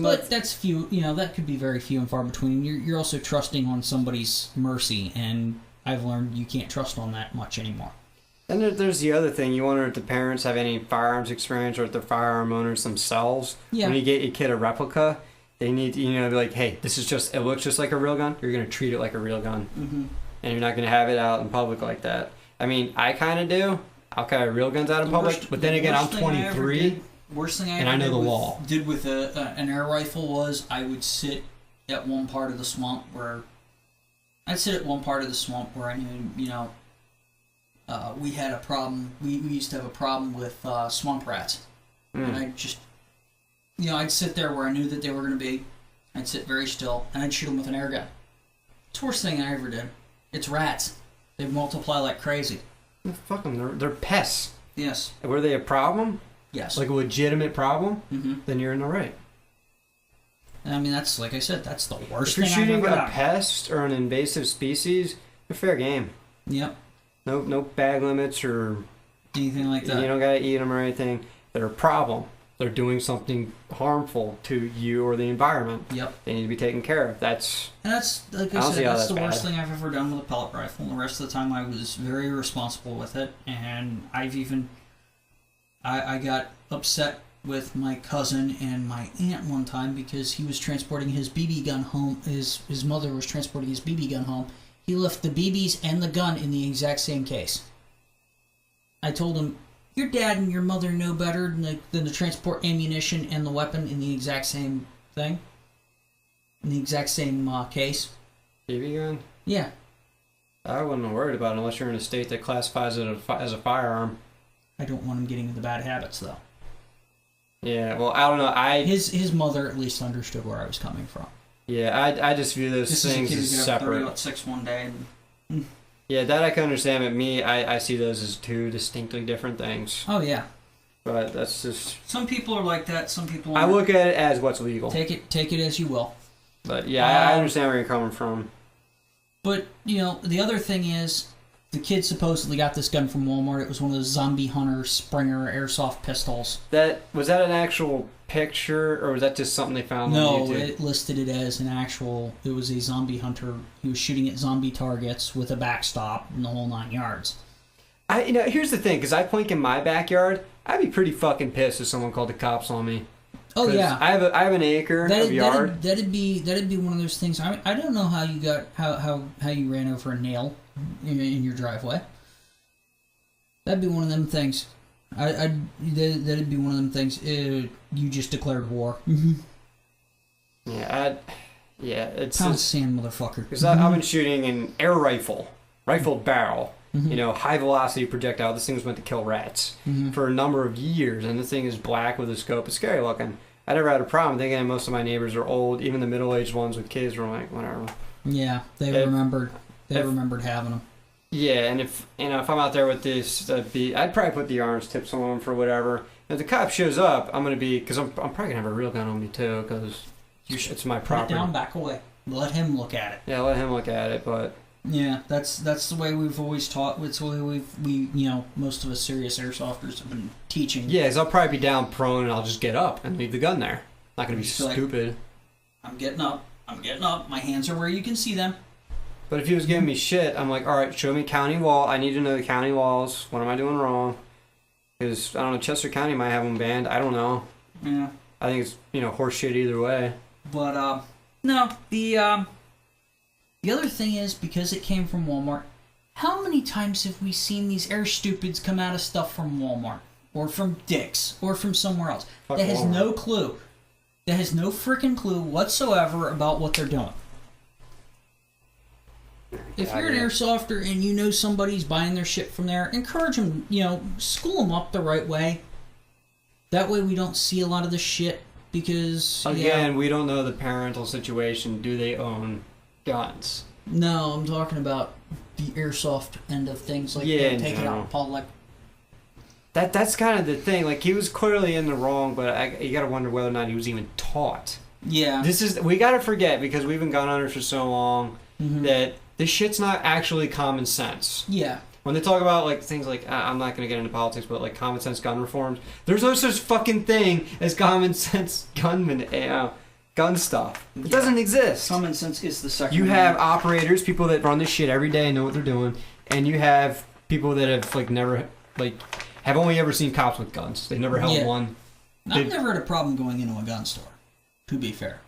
But that's few, that could be very few and far between. You're also trusting on somebody's mercy, and I've learned you can't trust on that much anymore. And there's the other thing. You wonder if the parents have any firearms experience or if they're firearm owners themselves. Yeah. When you get your kid a replica, they need to, be like, hey, it looks just like a real gun. You're going to treat it like a real gun. And you're not going to have it out in public like that. I mean, I kind of do. I'll carry real guns out in public. But then again, I'm 23. Worst thing I ever know the law. Did with an air rifle was I would sit at one part of the swamp where I'd sit at one part of the swamp where I knew, we had a problem. We used to have a problem with swamp rats. And I just, I'd sit there where I knew that they were going to be. I'd sit very still, and I'd shoot them with an air gun. It's the worst thing I ever did. It's rats. They multiply like crazy. Fuck them. They're pests. Yes. Were they a problem? Yes. Like a legitimate problem? Mm-hmm. Then you're in the right. I mean, that's, like I said, that's the worst thing I've ever done. If you're shooting a done. pest or an invasive species, you're fair game. Yep. No bag limits or anything like that. You don't gotta eat them or anything. They're a problem. They're doing something harmful to you or the environment. Yep. They need to be taken care of. Like I said, that's the worst thing I've ever done with a pellet rifle. And the rest of the time, I was very responsible with it, and I got upset with my cousin and my aunt one time because he was transporting his BB gun home. His mother was transporting his BB gun home. He left the BBs and the gun in the exact same case. I told him, your dad and your mother know better than to transport ammunition and the weapon in the exact same thing? In the exact same case? BB gun? Yeah. I wouldn't have worried about it unless you're in a state that classifies it as a firearm. I don't want him getting into bad habits, though. Yeah, well, I don't know. His mother at least understood where I was coming from. Yeah, I just view those things as separate. 6 one day. And... Yeah, that I can understand, but me, I see those as two distinctly different things. Oh, yeah. But that's just... Some people are like that, some people aren't. I look at it as what's legal. Take it as you will. But yeah, I understand where you're coming from. But, the other thing is, the kid supposedly got this gun from Walmart. It was one of those Zombie Hunter Springer airsoft pistols. Was that an actual picture, or was that just something they found on YouTube? No, it listed it as it was a Zombie Hunter. He was shooting at zombie targets with a backstop and the whole 9 yards. Here's the thing, because I plink in my backyard, I'd be pretty fucking pissed if someone called the cops on me. Oh yeah, I have an acre of yard. That'd be one of those things. I don't know how you got how you ran over a nail in your driveway. That'd be one of them things. That'd be one of them things. You just declared war. Mm-hmm. It's pound sand, motherfucker. Because I've been shooting an air rifle barrel. Mm-hmm. High velocity projectile. This thing was meant to kill rats for a number of years, and this thing is black with a scope. It's scary looking. I never had a problem thinking that most of my neighbors are old. Even the middle-aged ones with kids were like, whatever. Yeah, they remembered having them. Yeah, and if I'm out there with this, I'd probably put the arms tips on them for whatever. If the cop shows up, I'm gonna be because I'm probably gonna have a real gun on me too because it's my property. Put it down, back away. Let him look at it. Yeah, let him look at it, but. Yeah, that's the way we've always taught. It's the way we most of us serious airsofters have been teaching. Yeah, because I'll probably be down prone and I'll just get up and leave the gun there. Not gonna be stupid. Like, I'm getting up. My hands are where you can see them. But if he was giving me shit, I'm like, all right, show me county wall. I need to know the county walls. What am I doing wrong? Because I don't know, Chester County might have them banned. I don't know. Yeah. I think it's horse shit either way. But no, the other thing is, because it came from Walmart, how many times have we seen these air stupids come out of stuff from Walmart? Or from Dick's? Or from somewhere else? That has Walmart. No clue. That has no freaking clue whatsoever about what they're doing. If you're an airsofter and you know somebody's buying their shit from there, encourage them, school them up the right way. That way we don't see a lot of this shit, because... Again, we don't know the parental situation. Do they own guns? No, I'm talking about the airsoft end of things, like take it out in public. That's kind of the thing. Like, he was clearly in the wrong, but you gotta wonder whether or not he was even taught. Yeah. We gotta forget, because we've been gun hunters for so long, that this shit's not actually common sense. Yeah. When they talk about like things like, I'm not gonna get into politics, but like common sense gun reforms, there's no such fucking thing as common sense gun stuff. It doesn't exist. Common sense is the second. You have operators, people that run this shit every day and know what they're doing, and you have people that have have only ever seen cops with guns. They've never held one. I've never had a problem going into a gun store, to be fair.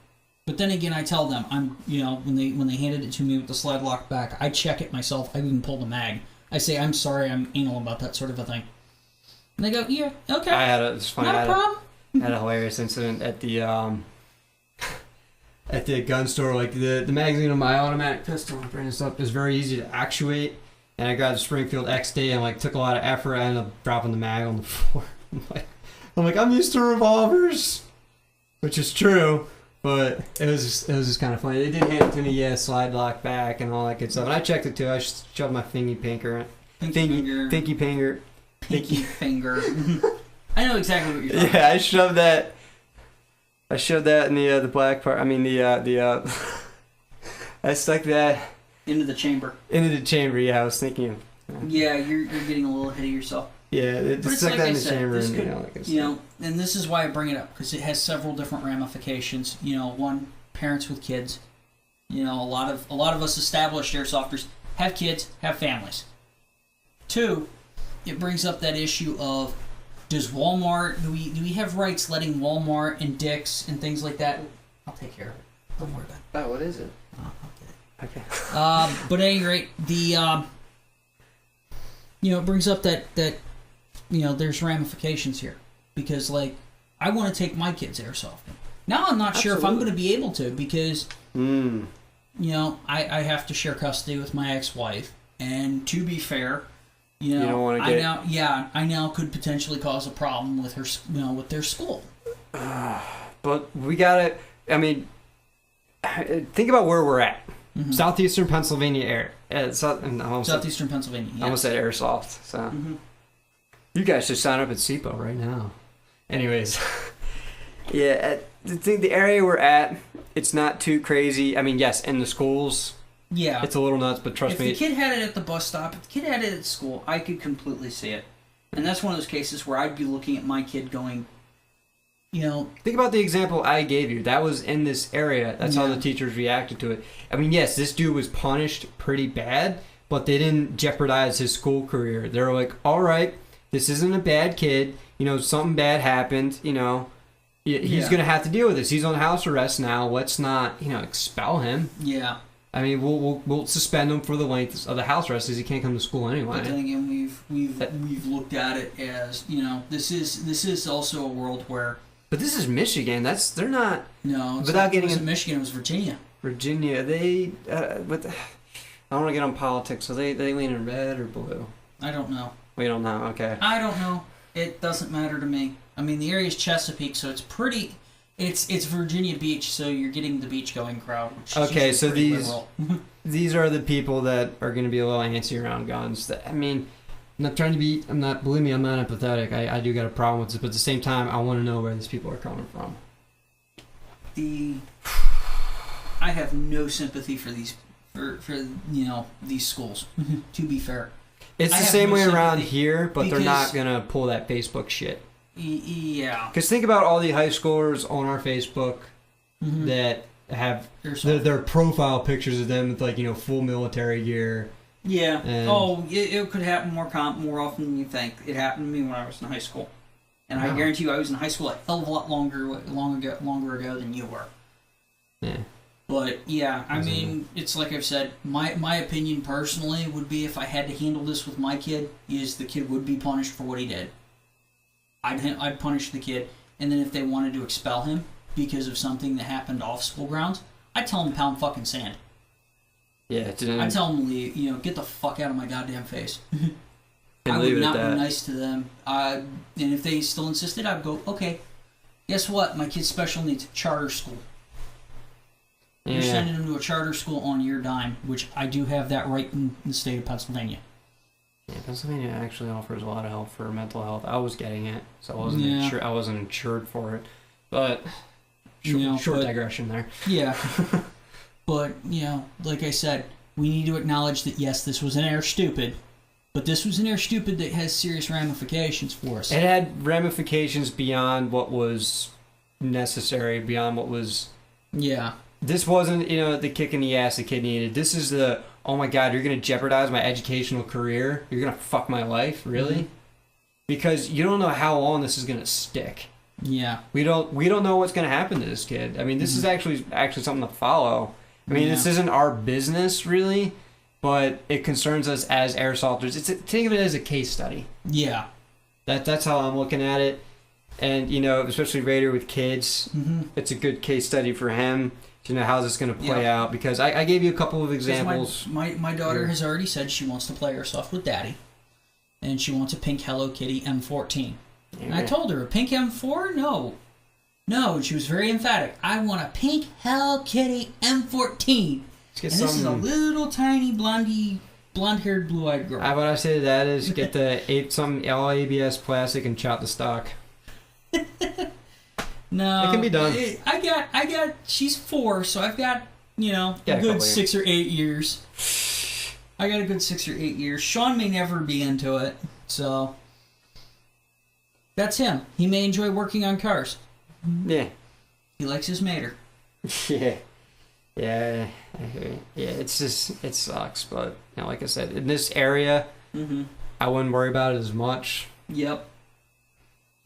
But then again, I tell them, when they handed it to me with the slide lock back, I check it myself. I even pull the mag. I say, I'm sorry, I'm anal about that sort of a thing. And they go, yeah, okay. It's funny. Not a problem. I had a hilarious incident at the at the gun store, like the magazine on my automatic pistol, I'm bringing this up, is very easy to actuate. And I got a Springfield XD and like took a lot of effort. I ended up dropping the mag on the floor. I'm used to revolvers, which is true, but it was just kind of funny. They did hand it to me, slide lock back and all that good stuff. And I checked it too. I shoved my fingy finger. Pinky finger. I know exactly what you're talking about. Yeah, I shoved that in the black part. I mean I stuck that into the chamber. Yeah, I was thinking of. Yeah, you're getting a little ahead of yourself. Yeah, stuck that in the chamber, and this is why I bring it up, because it has several different ramifications. One, parents with kids. A lot of us established airsofters have kids, have families. Two, it brings up that issue of, does Walmart, do we have rights letting Walmart and Dick's and things like that? I'll take care of it. Don't worry about it. Oh, what is it? Okay. But at any rate, it brings up that there's ramifications here, because I want to take my kids airsofting. Now I'm not sure if I'm going to be able to, because I have to share custody with my ex-wife, and to be fair, you don't want to get... I now could potentially cause a problem with her, with their school. But we got to, think about where we're at. Mm-hmm. Southeastern Pennsylvania Southeastern Pennsylvania. Yes. I almost said airsoft. So you guys should sign up at SIPO right now. Anyways, I think the area we're at, it's not too crazy. Yes, in the schools, it's a little nuts, but trust me. If the kid had it at the bus stop, if the kid had it at school, I could completely see it. And that's one of those cases where I'd be looking at my kid going, think about the example I gave you. That was in this area. That's how the teachers reacted to it. Yes, this dude was punished pretty bad, but they didn't jeopardize his school career. They were like, all right, this isn't a bad kid. Something bad happened. He's going to have to deal with this. He's on house arrest now. Let's not, expel him. Yeah. We'll suspend him for the length of the house arrest, because he can't come to school anyway. But then again, we've looked at it as, this is also a world where... But this is Michigan. They're not. No, it wasn't Michigan. It was Virginia. Virginia. They. But I don't want to get on politics. So they lean in red or blue. I don't know. We don't know. Okay. I don't know. It doesn't matter to me. The area is Chesapeake, so it's pretty. It's Virginia Beach, so you're getting the beach going crowd. Which okay, so these are the people that are going to be a little antsy around guns. I'm not trying to be, believe me, I'm not empathetic. I do got a problem with this, but at the same time, I want to know where these people are coming from. I have no sympathy for these, these schools, to be fair. It's the same way around here, but they're not going to pull that Facebook shit. Yeah. Because think about all the high schoolers on our Facebook that have their profile pictures of them with full military gear. Yeah. It could happen more often than you think. It happened to me when I was in high school, and I guarantee you, I was in high school a hell of a lot longer ago than you were. Yeah. But it's like I've said. My opinion personally would be, if I had to handle this with my kid, is the kid would be punished for what he did. I'd punish the kid, and then if they wanted to expel him because of something that happened off school grounds, I'd tell him to pound fucking sand. Yeah, I tell them to leave, get the fuck out of my goddamn face. I would not be nice to them. And if they still insisted, I'd go, okay, guess what? My kid's special needs, charter school. Yeah. You're sending him to a charter school on your dime, which I do have that right in the state of Pennsylvania. Yeah, Pennsylvania actually offers a lot of help for mental health. I was getting it, so I wasn't insured for it. But short digression there. Yeah. But, like I said, we need to acknowledge that, yes, this was an air stupid, but this was an air stupid that has serious ramifications for us. It had ramifications beyond what was necessary, beyond what was... Yeah. This wasn't, the kick in the ass the kid needed. This is the, oh my God, you're going to jeopardize my educational career? You're going to fuck my life? Really? Mm-hmm. Because you don't know how long this is going to stick. Yeah. We don't know what's going to happen to this kid. This is actually something to follow. This isn't our business, really, but it concerns us as airsofters. Think of it as a case study. Yeah. That's how I'm looking at it. And, especially Raider with kids, it's a good case study for him. You know, how's this going to play out? Because I gave you a couple of examples. My daughter has already said she wants to play airsoft with Daddy, and she wants a pink Hello Kitty M14. Yeah. And I told her, a pink M4? No. She was very emphatic. I want a pink Hello Kitty M14. This is a little tiny blonde-haired, blue-eyed girl. What I say to that is get some all ABS plastic and chop the stock. No, it can be done. I got. She's 4, so I've got a good 6 or 8 years. I got a good 6 or 8 years. Sean may never be into it, so that's him. He may enjoy working on cars. Yeah, he likes his mater. Yeah. It's just it sucks, but like I said, in this area, I wouldn't worry about it as much. Yep.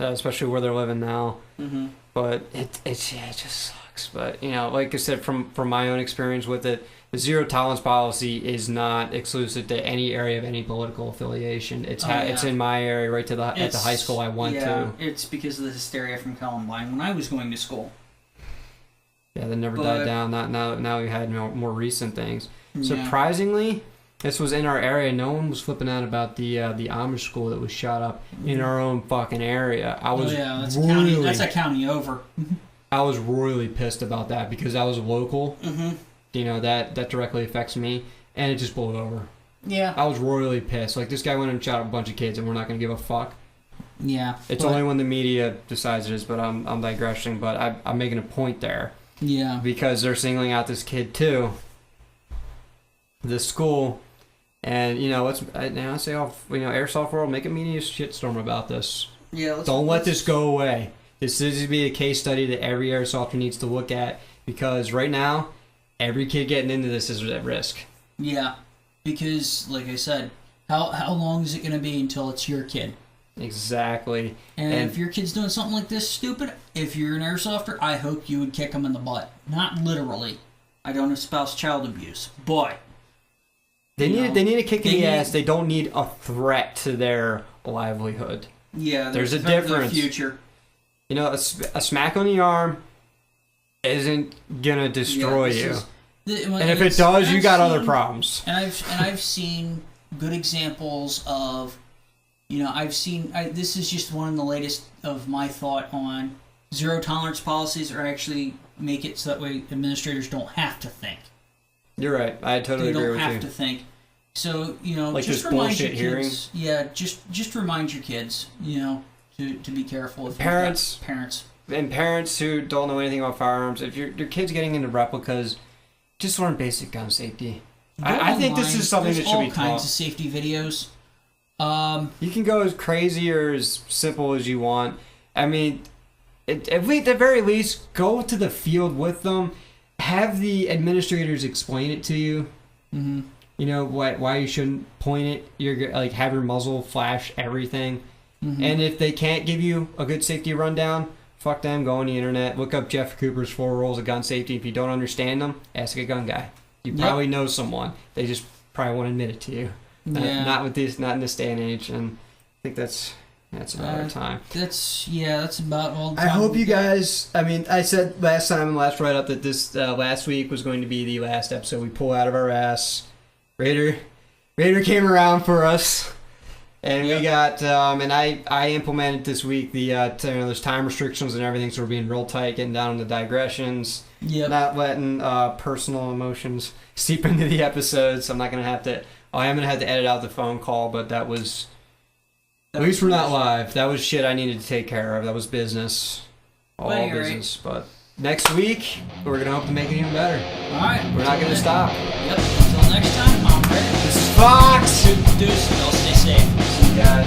Especially where they're living now. Mm-hmm. But it just sucks. But like I said, from my own experience with it, the zero tolerance policy is not exclusive to any area of any political affiliation. It's in my area, right at the high school I went to. It's because of the hysteria from Columbine when I was going to school. Yeah, that never died down. Now we had more recent things. Yeah. Surprisingly, this was in our area. No one was flipping out about the Amish school that was shot up in our own fucking area. That's a county over. I was royally pissed about that because I was local. Mm-hmm. That directly affects me, and it just blew over. Yeah. I was royally pissed. Like, this guy went and shot up a bunch of kids, and we're not going to give a fuck. Yeah. It's only when the media decides it is, but I'm digressing. But I'm making a point there. Yeah. Because they're singling out this kid, too. This school. And, I say, Airsoft World, make a media shitstorm about this. Yeah. Don't let this go away. This needs to be a case study that every airsofter needs to look at, because right now, every kid getting into this is at risk. Yeah. Because, like I said, how long is it going to be until it's your kid? Exactly. And if your kid's doing something like this stupid, if you're an airsofter, I hope you would kick him in the butt. Not literally. I don't espouse child abuse, but they need a kick in the ass. They don't need a threat to their livelihood. Yeah, there's a difference. Their future. A smack on the arm isn't gonna destroy you. And if it does, you got other problems. And I've seen good examples of, this is just one of the latest of my thought on zero tolerance policies, or actually make it so that way administrators don't have to think. You're right. I totally agree with you. They don't have to think. So, like just remind your kids. Hearings? Yeah, just remind your kids, to be careful. If parents who don't know anything about firearms, if your kid's getting into replicas, just learn basic gun safety. I think this is something that should be taught. There's all kinds of safety videos. You can go as crazy or as simple as you want. I mean, at the very least, go to the field with them. Have the administrators explain it to you. Mm-hmm. Why you shouldn't point it. You're like, have your muzzle flash everything. Mm-hmm. And if they can't give you a good safety rundown, fuck them. Go on the internet. Look up Jeff Cooper's 4 rules of gun safety. If you don't understand them, ask a gun guy. You probably know someone. They just probably won't admit it to you. Yeah. Not in this day and age. And I think that's about our time. That's about all the time. I hope you got. guys, I said last time in the last write-up that this last week was going to be the last episode we pull out of our ass. Raider came around for us. And we got, and I implemented this week there's time restrictions and everything, so we're being real tight, getting down to digressions. Yep. Not letting personal emotions seep into the episodes. I am going to have to edit out the phone call, but at least we're not live. That was shit I needed to take care of. That was business. All business. Right. But next week, we're going to hope to make it even better. Alright. We're not going to stop. Yep. Until next time, I'm ready. This is Fox. Deuce. Y'all stay safe. See you guys.